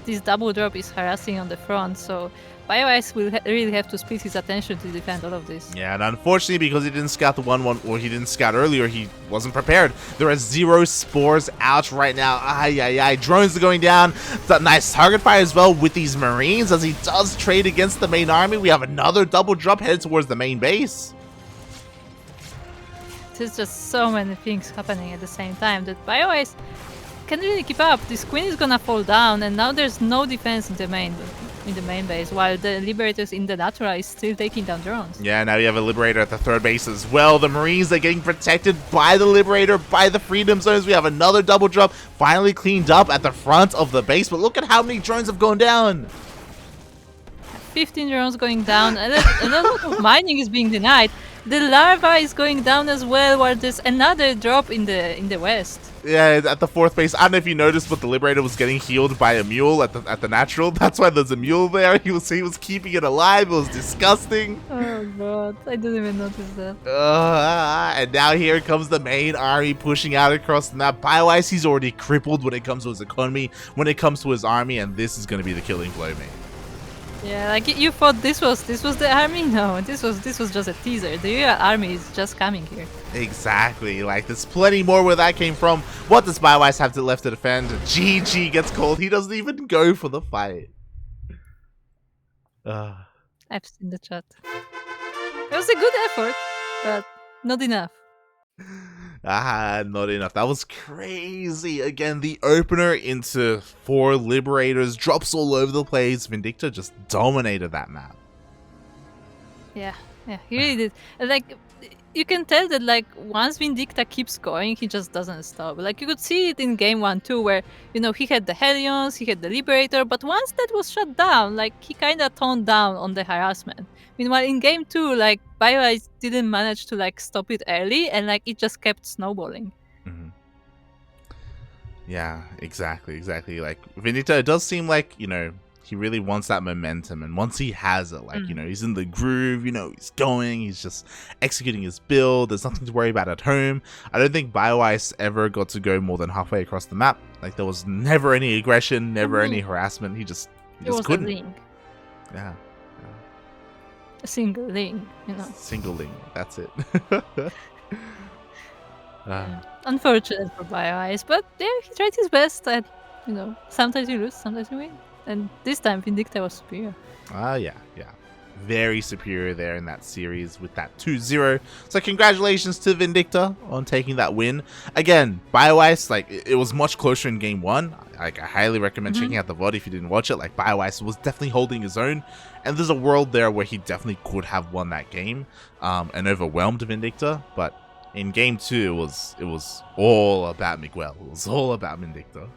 this double drop is harassing on the front, so Bioice will really have to split his attention to defend all of this. Yeah, and unfortunately, because he didn't scout the 1-1, or he didn't scout earlier, he wasn't prepared. There are 0 spores out right now. Drones are going down. That nice target fire as well with these Marines as he does trade against the main army. We have another double drop headed towards the main base. There's just so many things happening at the same time that Bioice can't really keep up. This Queen is gonna fall down, and now there's no defense in the main base, while the Liberators in the Natura is still taking down drones. Yeah, now you have a Liberator at the third base as well. The Marines are getting protected by the Liberator, by the Freedom Zones. We have another double drop finally cleaned up at the front of the base, but look at how many drones have gone down. 15 drones going down, and a lot of mining is being denied. the larva is going down as well, while there's another drop in the west. Yeah, at the 4th base. I don't know if you noticed, but the Liberator was getting healed by a mule at the natural. That's why there's a mule there. He was keeping it alive. It was disgusting. Oh god, I didn't even notice that. And now here comes the main army pushing out across the map. Bioice, he's already crippled when it comes to his economy, when it comes to his army, and this is going to be the killing blow, mate. Yeah, like you thought this was the army? No, this was just a teaser. The real army is just coming here. Exactly. Like, there's plenty more where that came from. What does Bioice have left to defend? GG gets called. He doesn't even go for the fight. I've seen the chat. It was a good effort, but not enough. Not enough. That was crazy. Again, the opener into 4 Liberators, drops all over the place. Vindicta just dominated that map. Yeah, he really did. Like, you can tell that, like, once Vindicta keeps going, he just doesn't stop. Like, you could see it in game 1 too, where, you know, he had the Hellions, he had the Liberator, but once that was shut down, like, he kind of toned down on the harassment. Meanwhile, in game 2, like, Bioice didn't manage to, like, stop it early, and, like, it just kept snowballing. Mm-hmm. Yeah, exactly. Like, Vindicta, it does seem like, you know, he really wants that momentum, and once he has it, like, you know, he's in the groove, you know, he's going, he's just executing his build, there's nothing to worry about at home. I don't think Bioice ever got to go more than halfway across the map. Like, there was never any aggression, never any harassment. He just couldn't. A link. Yeah. A single link, you know. Single link, that's it. Unfortunate for Bioice, but yeah, he tried his best, and, you know, sometimes you lose, sometimes you win. And this time, Vindicta was superior. Yeah. Very superior there in that series with that 2-0. So congratulations to Vindicta on taking that win. Again, Bioice, like, it was much closer in game 1. Like, I highly recommend checking out the VOD if you didn't watch it. Like, Bioice was definitely holding his own. And there's a world there where he definitely could have won that game and overwhelmed Vindicta. But in game 2, it was all about Miguel. It was all about Vindicta.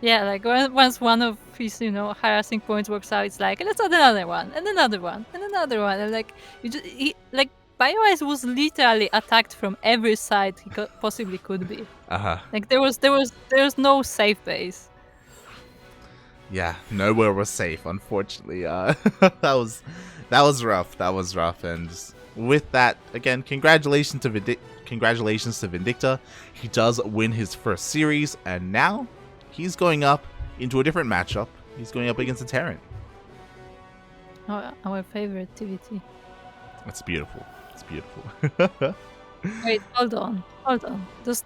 Yeah, like once one of his, you know, harassing points works out, it's like, let's add another one, and another one, and another one, and like Bioice was literally attacked from every side he possibly could be. Like there was no safe base. Yeah, nowhere was safe, unfortunately. that was rough, and with that, again, congratulations to Vindicta. He does win his first series, and now he's going up into a different matchup. He's going up against a Terran. Oh, our favorite TVT. That's beautiful. It's beautiful. Wait, hold on. Does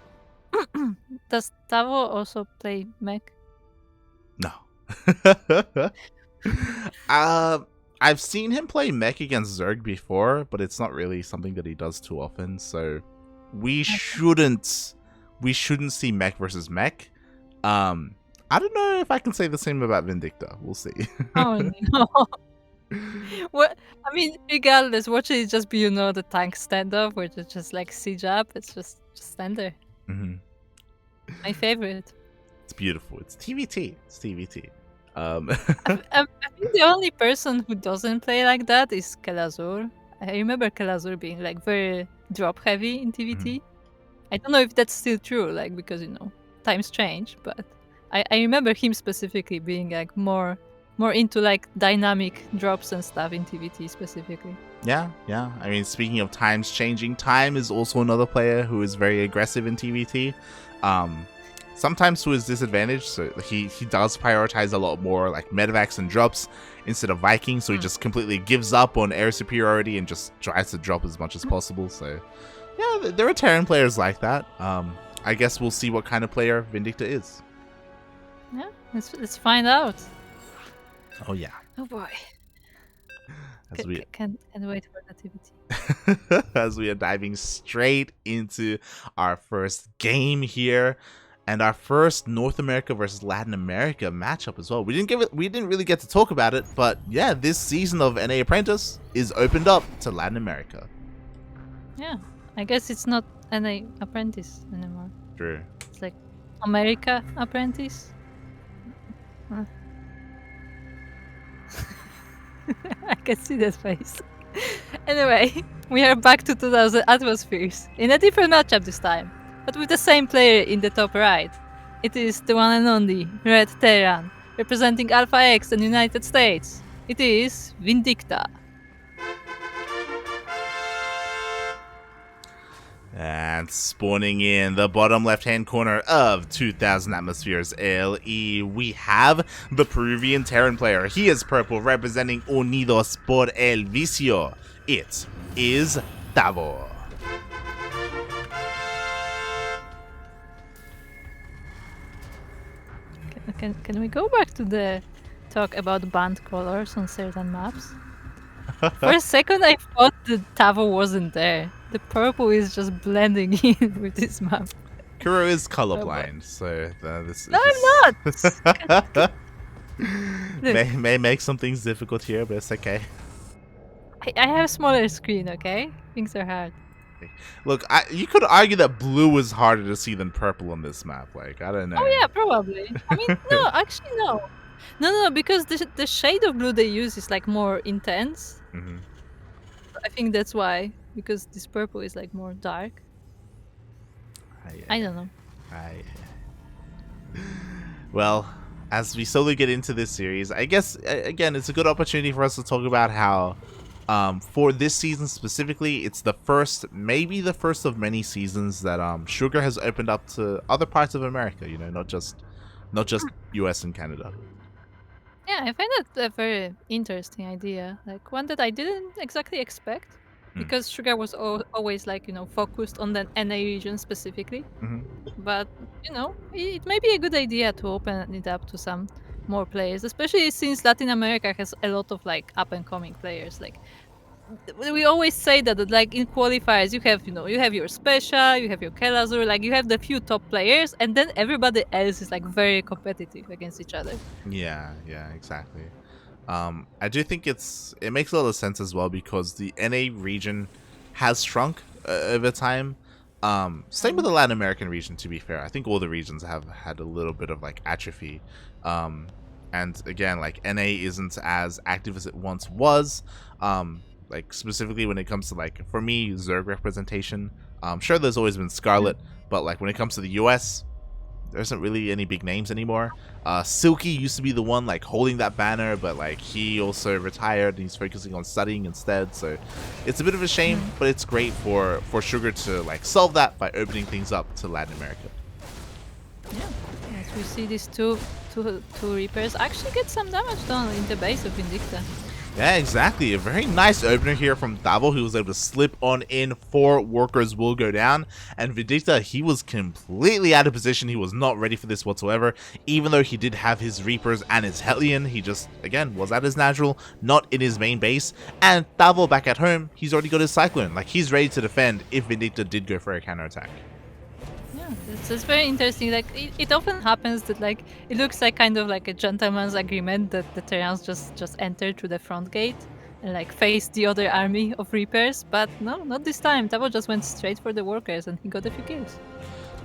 Tavo also play mech? No. I've seen him play mech against Zerg before, but it's not really something that he does too often. So we shouldn't see mech versus mech. I don't know if I can say the same about Vindicta. We'll see. Oh no. What I mean, regardless, watch it just be, you know, the tank standoff where it's just like siege up. It's just stand there. My favorite. It's beautiful. It's TVT. I think the only person who doesn't play like that is Kelazur. I remember Kelazur being like very drop heavy in TVT. I don't know if that's still true, like, because, you know, times change, but I remember him specifically being like more into like dynamic drops and stuff in TVT specifically. Yeah. I mean, speaking of times changing, Time is also another player who is very aggressive in TVT. Sometimes to his disadvantage, so he does prioritize a lot more like medevacs and drops instead of Vikings, so he just completely gives up on air superiority and just tries to drop as much as possible. So yeah, there are Terran players like that. I guess we'll see what kind of player Vindicta is. Yeah, let's find out. Oh yeah. Oh boy. Can't wait for the TVT. As we are diving straight into our first game here, and our first North America versus Latin America matchup as well. We didn't really get to talk about it, but yeah, this season of NA Apprentice is opened up to Latin America. Yeah, I guess it's not NA Apprentice anymore. True. It's like America Apprentice. I can see that face. Anyway, We are back to 2000 atmospheres, in a different matchup this time, but with the same player in the top right. It is the one and only Red Terran, representing Alpha X and United States. It is Vindicta. And spawning in the bottom left-hand corner of 2000 Atmospheres LE, we have the Peruvian Terran player. He is purple, representing Unidos por el Vicio. It is Tavo. Can we go back to the talk about band colors on certain maps? For a second, I thought the Tavo wasn't there. The purple is just blending in with this map. Kuro is colorblind, so this. No, I'm not. may make some things difficult here, but it's okay. I have a smaller screen, okay? Things are hard. Look, you could argue that blue is harder to see than purple on this map. Like, I don't know. Oh yeah, probably. I mean, no, actually no. No, because the shade of blue they use is like more intense. Mm-hmm. I think that's why, because this purple is like more dark. I don't know. Well, as we slowly get into this series, I guess, again, it's a good opportunity for us to talk about how, for this season specifically, it's the first, maybe the first of many seasons that Sugar has opened up to other parts of America, you know, not just US and Canada. Yeah, I find that a very interesting idea. Like one that I didn't exactly expect, because Sugar was always like, you know, focused on the NA region specifically. But, you know, it may be a good idea to open it up to some more players, especially since Latin America has a lot of like up and coming players. Like we always say that like in qualifiers you have, you know, you have your Special, you have your Kelazur, like you have the few top players, and then everybody else is like very competitive against each other. Yeah, exactly. I do think it makes a lot of sense as well because the NA region has shrunk over time. Same with the Latin American region, to be fair. I think all the regions have had a little bit of like atrophy. And again, like NA isn't as active as it once was. Like specifically when it comes to like, for me, Zerg representation. Sure, there's always been Scarlet, but like when it comes to the US, there isn't really any big names anymore. Silky used to be the one like holding that banner, but like he also retired and he's focusing on studying instead. So it's a bit of a shame, but it's great for Sugar to like solve that by opening things up to Latin America. Yeah, as we see these two Reapers actually get some damage done in the base of Vindicta. Yeah, exactly. A very nice opener here from Tavo, who was able to slip on in. 4 workers will go down. And Vindicta, he was completely out of position. He was not ready for this whatsoever. Even though he did have his Reapers and his Hellion, he just, again, was at his natural, not in his main base. And Tavo back at home, he's already got his Cyclone. Like, he's ready to defend if Vindicta did go for a counterattack. Yeah, it's very interesting. Like it often happens that like it looks like kind of like a gentleman's agreement that the Terrans just enter through the front gate and like face the other army of Reapers, but no, not this time. Tavo just went straight for the workers and he got a few kills.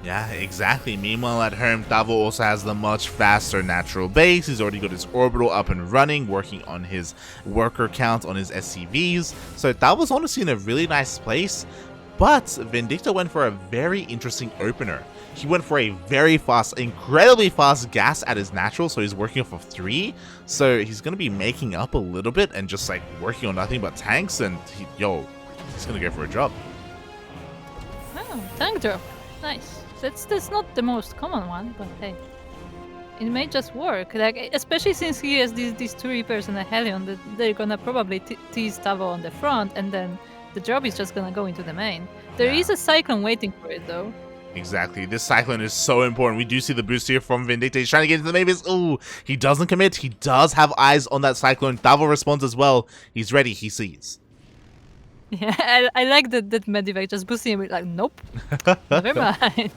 Yeah, exactly. Meanwhile, at home, Tavo also has the much faster natural base. He's already got his orbital up and running, working on his worker count on his SCVs. So Tavo's honestly in a really nice place. But Vindicta went for a very interesting opener. He went for a very fast, incredibly fast gas at his natural, so he's working off of 3. So he's going to be making up a little bit and just like working on nothing but tanks, and he's going to go for a drop. Oh, tank drop. Nice. That's not the most common one, but hey. It may just work, like especially since he has these 2 Reapers and a Hellion, that they're gonna probably tease Tavo on the front, and then the drop is just gonna go into the main. There is a Cyclone waiting for it though. Exactly. This Cyclone is so important. We do see the boost here from Vindicta. He's trying to get into the main base. Ooh, he doesn't commit. He does have eyes on that Cyclone. Tavo responds as well. He's ready. He sees. Yeah, I like that Medivac just boosting him with like, nope, never mind.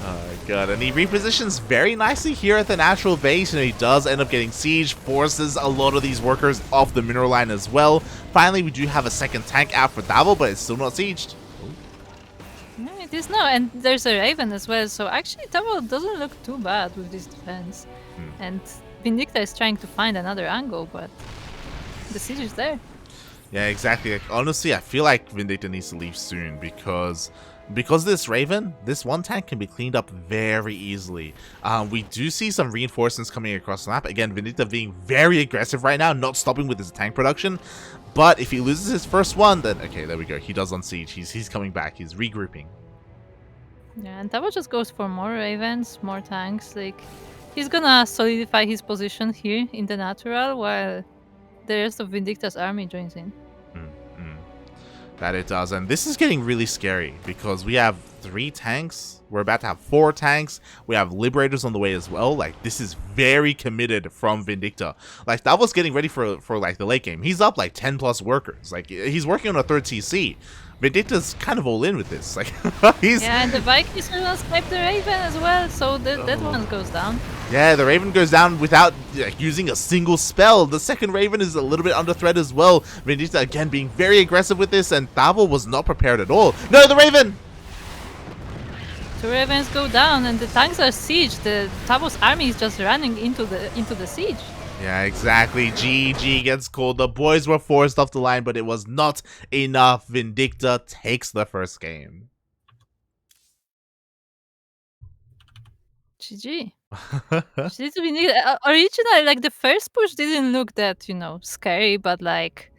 Oh god, and he repositions very nicely here at the natural base, and he does end up getting siege, forces a lot of these workers off the mineral line as well. Finally, we do have a second tank out for Tavo, but it's still not sieged. Yeah, it is now, and there's a Raven as well, so actually Tavo doesn't look too bad with this defense. And Vindicta is trying to find another angle, but the siege is there. Yeah, exactly. Like, honestly, I feel like Vindicta needs to leave soon because this Raven, this one tank can be cleaned up very easily. We do see some reinforcements coming across the map. Again, Vindicta being very aggressive right now, not stopping with his tank production. But if he loses his first one, then okay, there we go. He does unsiege. He's coming back. He's regrouping. Yeah, and Tavo just goes for more Ravens, more tanks. Like, he's gonna solidify his position here in the natural while the rest of Vindicta's army joins in. That it does. And this is getting really scary because we have 3 tanks. We're about to have 4 tanks. We have Liberators on the way as well. Like, this is very committed from Vindicta. Like, that was getting ready for like the late game. He's up like 10 plus workers. Like, he's working on a 3rd TC. Vindicta's kind of all in with this. Like, he's... Yeah, and the Vikings will snipe the Raven as well, so that one goes down. Yeah, the Raven goes down without using a single spell. The second Raven is a little bit under threat as well. Vindicta again being very aggressive with this, and Tavo was not prepared at all. No, the Raven! 2 Ravens go down, and the tanks are sieged. The Tavo's army is just running into the siege. Yeah, exactly. GG gets called. The boys were forced off the line, but it was not enough. Vindicta takes the first game. GG. Originally, like, the first push didn't look that, scary, but like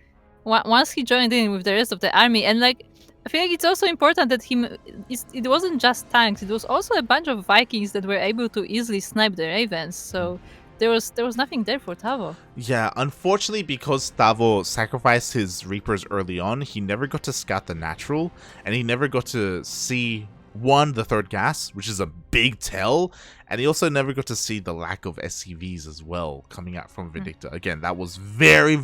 once he joined in with the rest of the army, and like I feel like it's also important that it wasn't just tanks, it was also a bunch of Vikings that were able to easily snipe the Ravens, so there was nothing there for Tavo. Yeah, unfortunately, because Tavo sacrificed his Reapers early on, he never got to scout the natural, and he never got to see the 3rd gas, which is a big tell, and he also never got to see the lack of SCVs as well coming out from Vindicta. Again, that was very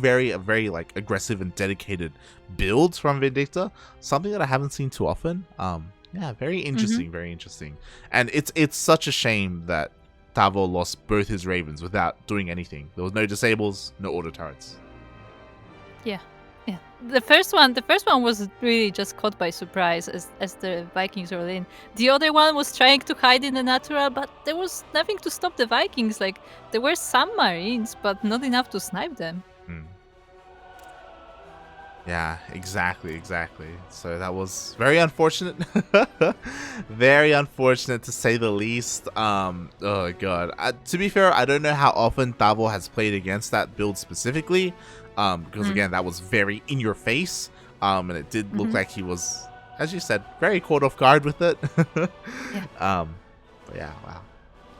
like aggressive and dedicated builds from Vindicta, something that I haven't seen too often. Yeah, very interesting, very interesting. And it's such a shame that Tavo lost both his Ravens without doing anything. There was no disables, no auto turrets. Yeah. The first one was really just caught by surprise as the Vikings rolled in. The other one was trying to hide in the natural, but there was nothing to stop the Vikings. Like, there were some Marines, but not enough to snipe them. Yeah, exactly. So that was very unfortunate. Very unfortunate to say the least. Oh god. To be fair, I don't know how often Tavo has played against that build specifically. Because again, that was very in your face. And it did look like he was, as you said, very caught off guard with it. Yeah. But yeah, wow.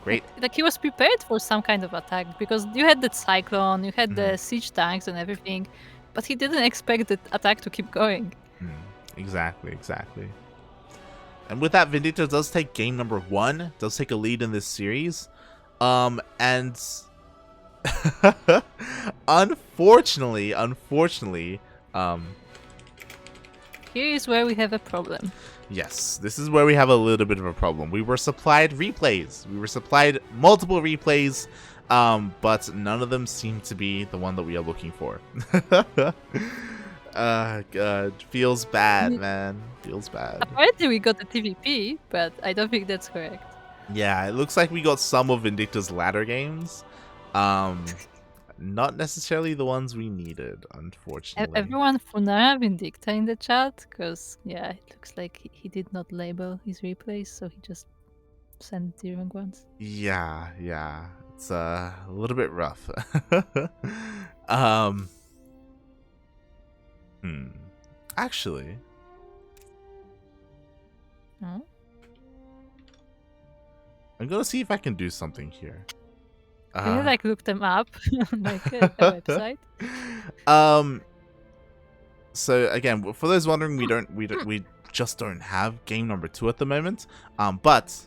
Great. Like, he was prepared for some kind of attack because you had that Cyclone, you had the siege tanks and everything, but he didn't expect the attack to keep going. Exactly. And with that, Vindicta does take game number 1, does take a lead in this series. And unfortunately, here is where we have a problem. yes, this is where we have a little bit of a problem. We were supplied replays. We were supplied multiple replays, but none of them seem to be the one that we are looking for. God, feels bad, man. Feels bad. Apparently we got the TVP, but I don't think that's correct. Yeah, it looks like we got some of Vindicta's latter games. Not necessarily the ones we needed, unfortunately. Everyone Funara Vindicta in the chat, because yeah, it looks like he did not label his replays, so he just sent the wrong ones. Yeah. It's a little bit rough. Actually. Huh? I'm gonna see if I can do something here. Can you like look them up like a website? So again, for those wondering, we just don't have game number 2 at the moment. But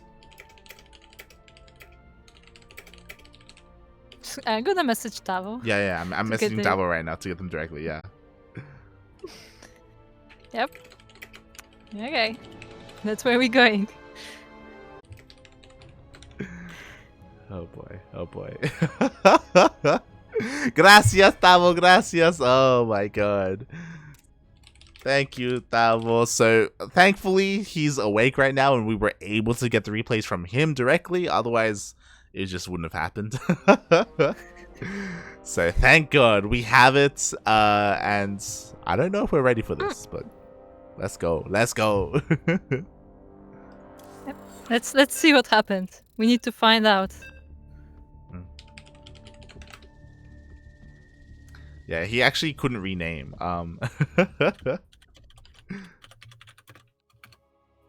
I'm gonna message Tavo. yeah, I'm messaging Tavo right now to get them directly. Yeah. Yep. Okay, that's where we're going. Oh boy. Gracias, Tavo, gracias. Oh my god. Thank you, Tavo. So, thankfully, he's awake right now and we were able to get the replays from him directly. Otherwise, it just wouldn't have happened. So thank God we have it. And I don't know if we're ready for this, but let's go. Let's go. Let's see what happens. We need to find out. Yeah, he actually couldn't rename.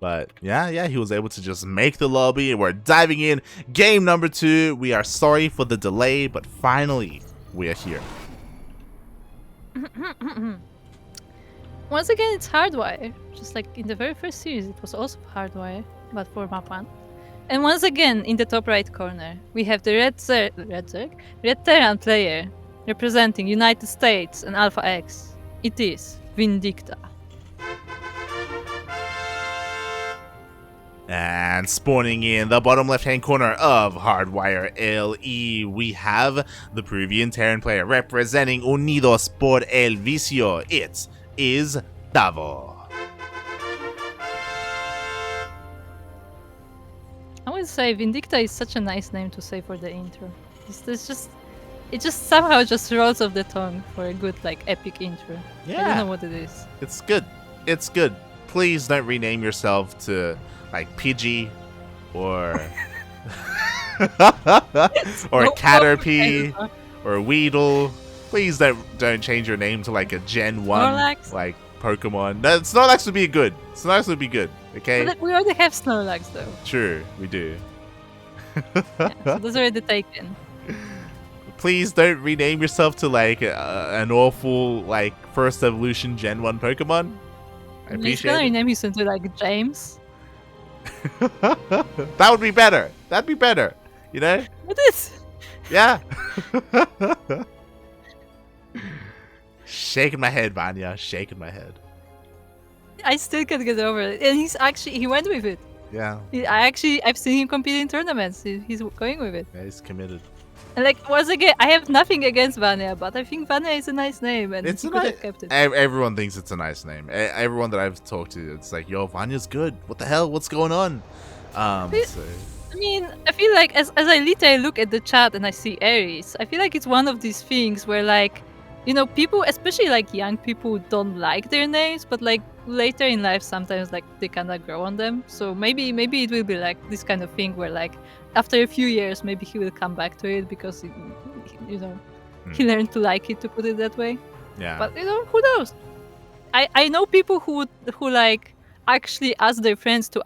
But yeah, he was able to just make the lobby, and we're diving in. Game number 2. We are sorry for the delay, but finally we are here. Once again, it's Hardwire. Just like in the very first series, it was also Hardwire, but for map 1. And once again, in the top right corner, we have the red Terran player representing United States and Alpha X. It is Vindicta. And spawning in the bottom left-hand corner of Hardwire LE, we have the Peruvian Terran player representing Unidos por el Vicio. It is Tavo. I would say Vindicta is such a nice name to say for the intro. It just somehow just rolls off the tongue for a good like epic intro. Yeah. I don't know what it is. It's good. It's good. Please don't rename yourself to like Pidgey or or Caterpie or Weedle. Please don't change your name to like a Gen 1 Snorlax? like Pokemon. No, Snorlax would be good. Snorlax would be good. Okay. But we already have Snorlax though. True, we do. Yeah, so those are already taken. Please don't rename yourself to like an awful like first evolution Gen 1 Pokemon. I He's appreciate gonna it. rename his into like James. That would be better. That'd be better. You know? What is? Yeah. Shaking my head, Vanya. Shaking my head. I still can't get over it. And he went with it. Yeah. I've seen him compete in tournaments. He's going with it. Yeah, he's committed. And like once again, I have nothing against Vanya, but I think Vanya is a nice name, and It's he a could nice. have kept it. Everyone thinks it's a nice name. Everyone that I've talked to, it's like, yo, Vanya's good. What the hell? What's going on? So I mean, I feel like as I literally look at the chat and I see Aries, I feel like it's one of these things where like, you know, people, especially like young people, don't like their names, but like later in life, sometimes like they kind of grow on them. So maybe it will be like this kind of thing where like after a few years, maybe he will come back to it because you know he learned to like it, to put it that way. yeah. But you know, who knows? I know people who like actually ask their friends to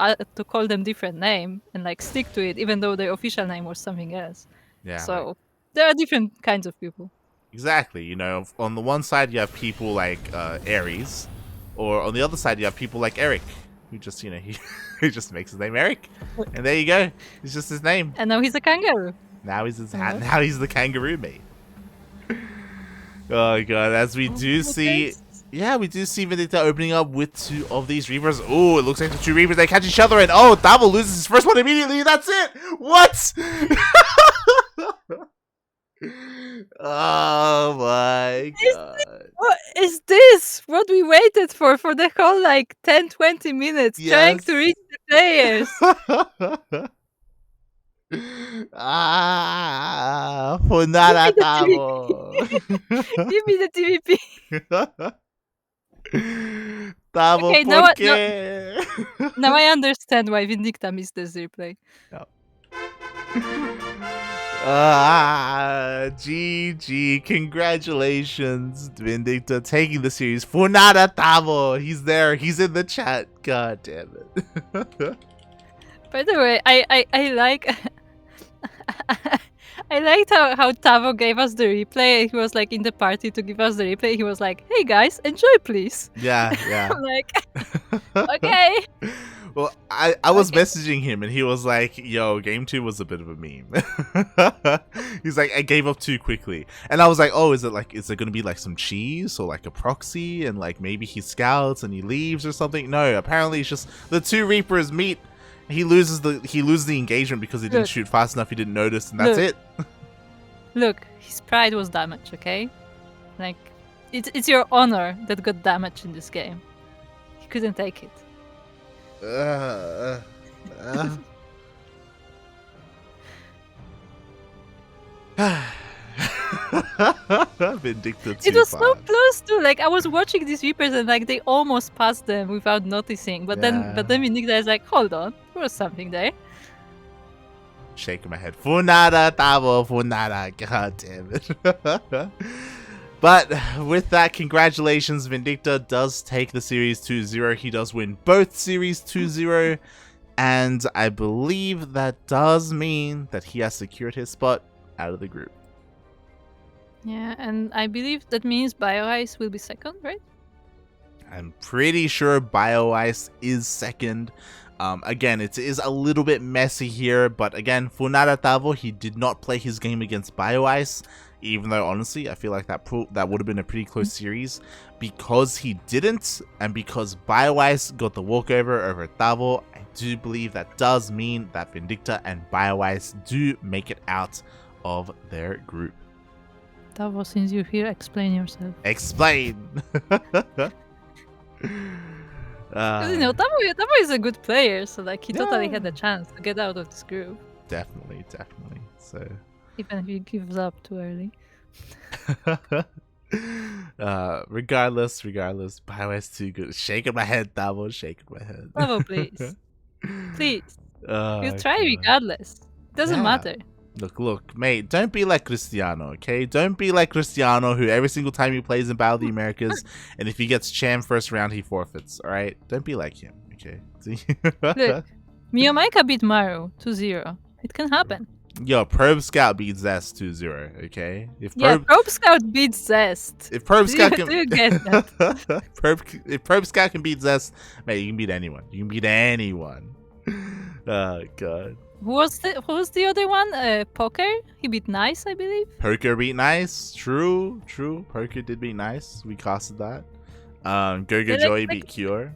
call them different name and like stick to it, even though their official name was something else. Yeah. So like, there are different kinds of people. exactly. You know, on the one side you have people like Aries, or on the other side you have people like Eric, who just he just makes his name Eric, and there you go. It's just his name. And now he's a kangaroo. Now he's now he's the kangaroo mate. Oh god, as we do see. Yeah, we do see Vindicta opening up with 2 of these Reapers. Oh, it looks like the 2 Reapers, they catch each other, and oh, Tavo loses his first one immediately. That's it. What? Oh my god. What is this? What we waited for the whole like 10-20 minutes trying to reach the players. For nada, Tavo. Give me the TVP. Tavo, Okay, ¿por qué? Now I understand why Vindicta missed this replay. No. GG. Congratulations, Vindicta, taking the series. For nada, Tavo. He's there. He's in the chat. God damn it. By the way, I like I liked how Tavo gave us the replay. He was like in the party to give us the replay. He was like, "Hey guys, enjoy, please." Yeah. I'm like, okay. Well, I was messaging him and he was like, yo, game 2 was a bit of a meme. He's like, I gave up too quickly. And I was like, oh, is it going to be like some cheese or like a proxy and like maybe he scouts and he leaves or something? No, apparently it's just the 2 Reapers meet. He loses the engagement because he didn't shoot fast enough, he didn't notice, and that's it. Look, his pride was damaged, okay? Like, it's your honor that got damaged in this game. He couldn't take it. Vindicta It too was so fast. close to, like, I was watching these Reapers and like they almost passed them without noticing. But then Vindicta is like, hold on, there was something there. Shaking my head. Funada, Tavo, Funada. God damn it. But with that, congratulations. Vindicta does take the series 2-0. He does win both series 2-0. And I believe that does mean that he has secured his spot out of the group. Yeah, and I believe that means Bioice will be second, right? I'm pretty sure Bioice is second. Again, it is a little bit messy here, but again, Funada Tavo, he did not play his game against Bioice, even though honestly, I feel like that would have been a pretty close series. Because he didn't, and because Bioice got the walkover over Tavo, I do believe that does mean that Vindicta and Bioice do make it out of their group. Tavo, since you're here, explain yourself. Explain! Tavo is a good player, so like he totally had a chance to get out of this group. Definitely. So even if he gives up too early. Regardless, Bioice too good. Shaking my head, Tavo, shaking my head. Tavo, please. Please. You try regardless. Doesn't matter. Look, mate, don't be like Cristiano, okay? Don't be like Cristiano, who every single time he plays in Battle of the Americas, and if he gets Cham first round, he forfeits, alright? Don't be like him, okay? Look, Miyamaika beat Maru 2-0. It can happen. Yo, Probe Scout beats Zest 2-0, okay? Probe Scout beats Zest. If Probe Scout can... Do you get that? If Probe Scout can beat Zest, mate, you can beat anyone. You can beat anyone. Oh, God. Who was the other one? Poker? He beat Nice, I believe. Poker beat Nice. True. Poker did beat Nice. We casted that. Gogo Joey beat Cure.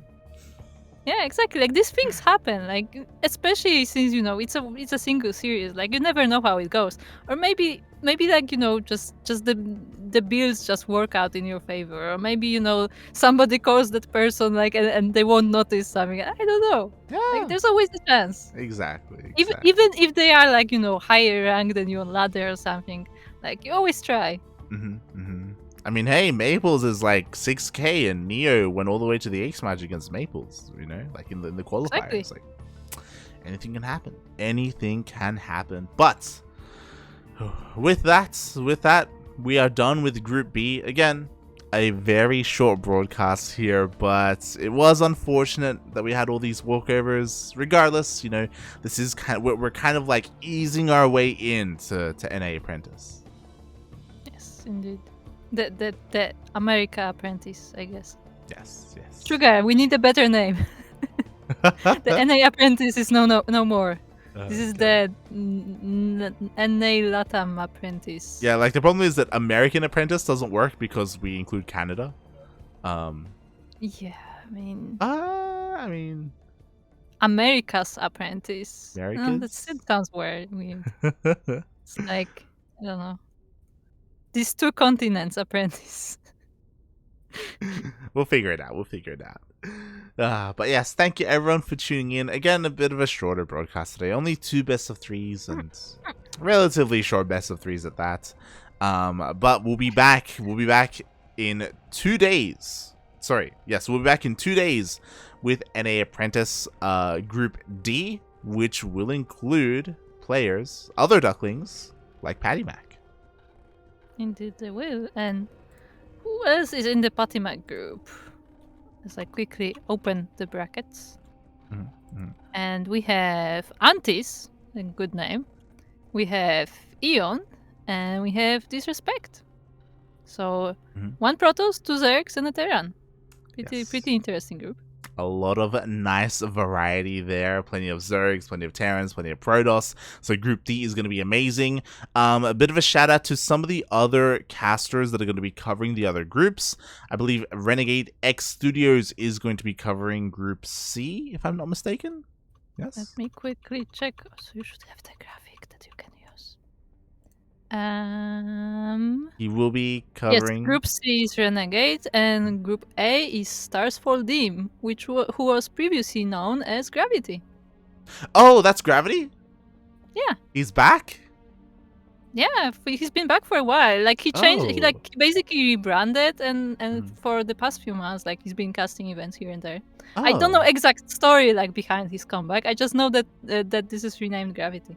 Yeah, exactly. Like these things happen. Like especially since it's a single series. Like you never know how it goes. Or maybe like just the builds just work out in your favor. Or maybe somebody calls that person like and they won't notice something. I don't know. Yeah. Like there's always a chance. Exactly. Even if they are like higher ranked than you on ladder or something. Like you always try. I mean, hey, Maples is like 6K, and Neo went all the way to the X match against Maples. Like in the qualifiers. Exactly. Like anything can happen. Anything can happen. But with that, we are done with Group B. Again, a very short broadcast here, but it was unfortunate that we had all these walkovers. Regardless, this is we're kind of like easing our way into NA Apprentice. Yes, indeed. The America Apprentice, I guess. Yes. Sugar, we need a better name. The NA Apprentice is no more. This is the NA LatAm Apprentice. Yeah, like the problem is that American Apprentice doesn't work because we include Canada. Yeah, I mean, America's Apprentice. Americans? That still sounds weird. It's like, I don't know. These two continents Apprentice. We'll figure it out. But yes, thank you everyone for tuning in. Again, a bit of a shorter broadcast today. Only 2 best of 3s and relatively short best of 3s at that. But we'll be back. We'll be back in 2 days. Sorry. Yes, we'll be back in 2 days with NA Apprentice Group D, which will include players, other Ducklings, like Patty Mac. Indeed they will. And who else is in the Patty Mac group? As I quickly open the brackets. And we have Antis, a good name. We have Eon, and we have Disrespect. So 1 Protoss, 2 Zergs, and a Terran. Pretty interesting group. A lot of nice variety there. Plenty of Zergs, plenty of Terrans, plenty of Protoss. So Group D is going to be amazing. A bit of a shout out to some of the other casters that are going to be covering the other groups. I believe Renegade X Studios is going to be covering Group C, if I'm not mistaken. Yes. Let me quickly check. So you should have the graphic that you can use. He will be covering... Yes, Group C is Renegade, and Group A is Starsfall Dim, who was previously known as Gravity. Oh, that's Gravity? Yeah. He's back? Yeah, he's been back for a while. Like he changed, he Oh. basically rebranded, and Mhm. for the past few months, like he's been casting events here and there. I don't know Oh. exact story like behind his comeback. I just know that that this is renamed Gravity.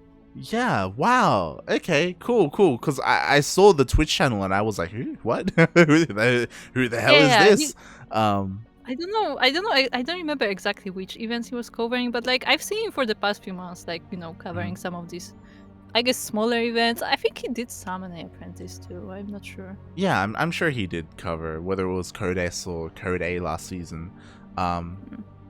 Yeah, wow. Okay, cool. Because I saw the Twitch channel and I was like, who? What? Who the hell is Yeah, this? Um, I don't know. I don't remember exactly which events he was covering, but like I've seen him for the past few months, like covering some of these, I guess, smaller events. I think he did some NA Apprentice too. I'm not sure. yeah, I'm sure he did cover whether it was Code S or Code A last season. Mm.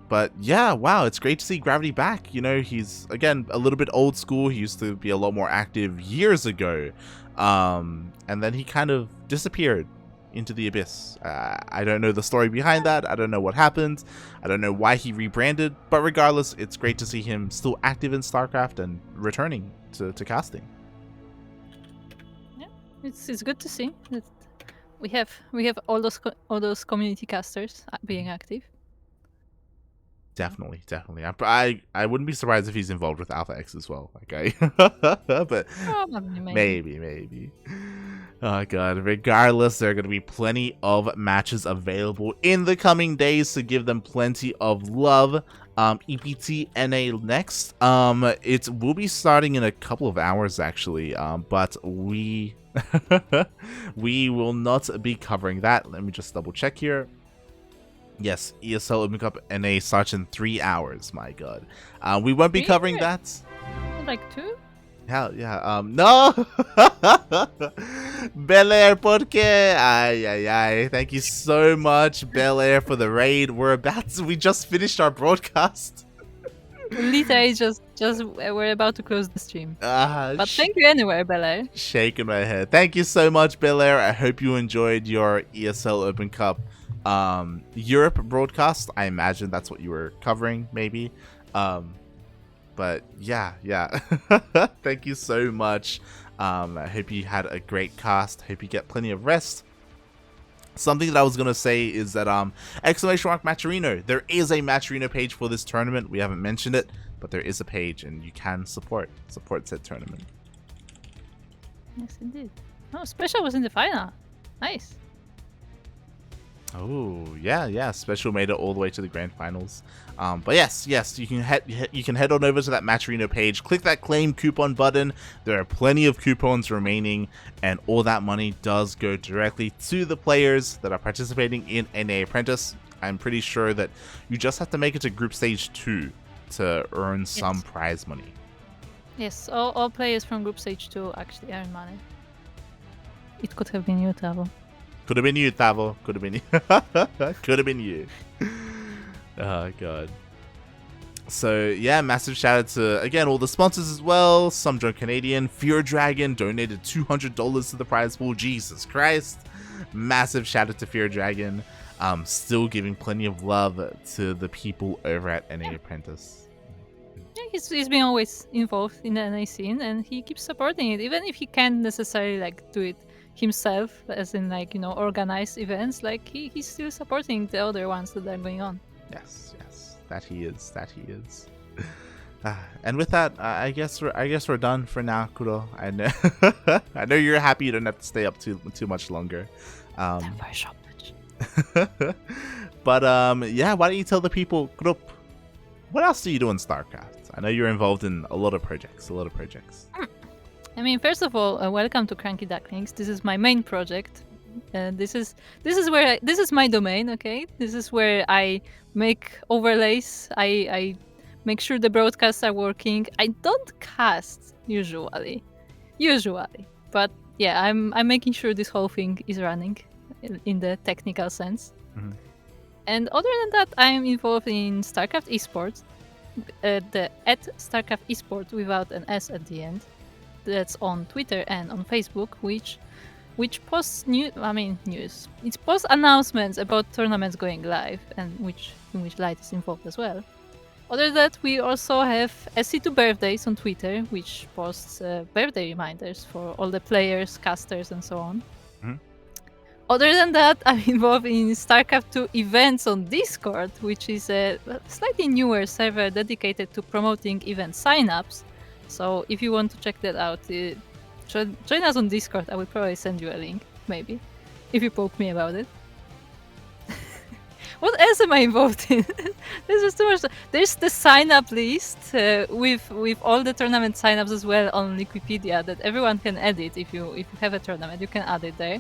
But yeah, wow, it's great to see Gravity back. You know, he's again a little bit old school. He used to be a lot more active years ago. And then he kind of disappeared into the abyss. I don't know the story behind that. I don't know what happened. I don't know why he rebranded. But regardless, it's great to see him still active in StarCraft and returning to casting. Yeah, it's good to see that we have all those community casters being active. Definitely. I wouldn't be surprised if he's involved with Alpha X as well. Okay, but Probably, maybe. maybe. Oh god. Regardless, there are going to be plenty of matches available in the coming days to give them plenty of love. EPT NA next. It will be starting in a couple of hours actually. But we we will not be covering that. Let me just double check here. Yes, ESL Open Cup NA starts in 3 hours. My god. We won't be covering Really? that. Like 2? Hell yeah. No. Bel Air porque. Ay. Thank you so much, Bel Air, for the raid. We just finished our broadcast. Literally just we're about to close the stream. But thank you anyway, Bella. Shaking my head. Thank you so much, Bel Air. I hope you enjoyed your ESL Open Cup Europe broadcast. I imagine that's what you were covering, maybe. But yeah. Thank you so much. I hope you had a great cast. Hope you get plenty of rest. Something that I was gonna say is that !Matcherino. There is a Matcherino page for this tournament. We haven't mentioned it, but there is a page, and you can support said tournament. Yes, indeed. Oh, Special was in the final. Nice. Oh yeah. Special made it all the way to the grand finals. But yes, you can head on over to that Matcherino page, click that claim coupon button. There are plenty of coupons remaining, and all that money does go directly to the players that are participating in NA Apprentice. I'm pretty sure that you just have to make it to group stage 2 to earn some prize money. Yes, all players from group stage 2 actually earn money. It could have been you, Tavo. Could have been you, Tavo. Could have been you. Could have been you. Oh, God. So, yeah, massive shout out to, again, all the sponsors as well. Some Drunk Canadian. Fear Dragon donated $200 to the prize pool. Jesus Christ. Massive shout out to Fear Dragon. Still giving plenty of love to the people over at NA Apprentice. Yeah, he's been always involved in the NA scene, and he keeps supporting it, even if he can't necessarily do it himself, as in organize events. He's still supporting the other ones that are going on. Yes, that he is. And with that, I guess we're done for now, Kuro. I know I know you're happy you don't have to stay up too much longer. But yeah, why don't you tell the people, Kuro, what else do you do in StarCraft? I know you're involved in a lot of projects. I mean, first of all, welcome to CranKy Ducklings. This is my main project. This is my domain. Okay, this is where I make overlays. I make sure the broadcasts are working. I don't cast usually, but yeah, I'm making sure this whole thing is running in the technical sense. Mm-hmm. And other than that, I'm involved in StarCraft esports. The @StarCraft esport without an S at the end. That's on Twitter and on Facebook, which posts news. It posts announcements about tournaments going live, and in which Light is involved as well. Other than that, we also have SC2 birthdays on Twitter, which posts birthday reminders for all the players, casters, and so on. Mm-hmm. Other than that, I'm involved in StarCraft 2 events on Discord, which is a slightly newer server dedicated to promoting event signups. So if you want to check that out, join us on Discord. I will probably send you a link, maybe, if you poke me about it. What else am I involved in? There's just too much. There's the sign-up list with all the tournament sign-ups as well on Wikipedia that everyone can edit. If you have a tournament, you can add it there.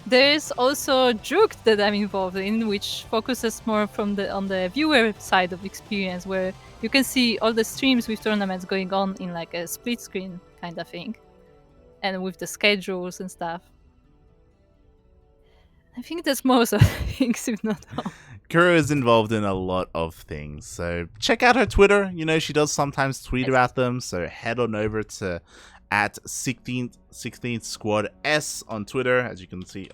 There's also Juked that I'm involved in, which focuses more on the viewer side of experience, where you can see all the streams with tournaments going on in like a split screen kind of thing, and with the schedules and stuff. I think that's most of the things, if not all. Kuro is involved in a lot of things, so check out her Twitter. You know, she does sometimes tweet about them, so head on over to at 16th Squad S on Twitter. As you can see,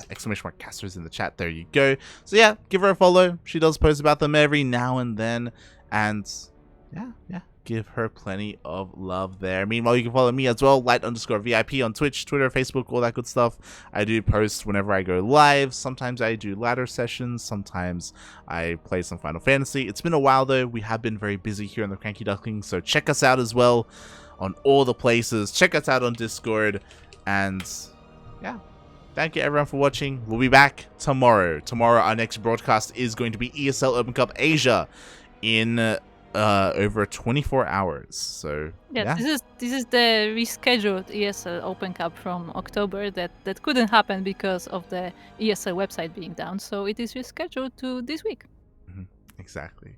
exclamation mark casters in the chat. There you go. So yeah, give her a follow. She does post about them every now and then, and yeah, give her plenty of love there. Meanwhile, you can follow me as well, light_VIP on Twitch, Twitter, Facebook, all that good stuff. I do post whenever I go live. Sometimes I do ladder sessions. Sometimes I play some Final Fantasy. It's been a while though. We have been very busy here on the CranKy Ducklings, so check us out as well on all the places. Check us out on Discord, and yeah, thank you everyone for watching. We'll be back tomorrow. Tomorrow our next broadcast is going to be ESL Open Cup Asia in over 24 hours. So yeah. This is the rescheduled ESL Open Cup from October that couldn't happen because of the ESL website being down, so it is rescheduled to this week. Exactly.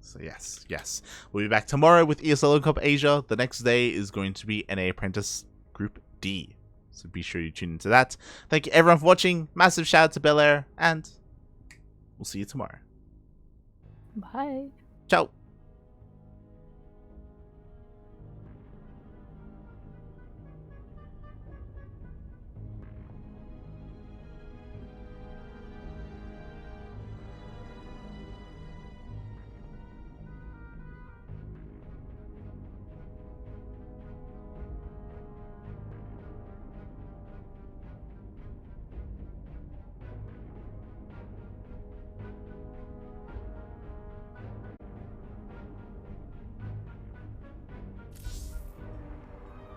So yes, we'll be back tomorrow with ESL Open Cup Asia. The next day is going to be NA Apprentice Group D, so be sure you tune into that. Thank you everyone for watching. Massive shout out to Bel Air, and we'll see you tomorrow. Bye. Ciao.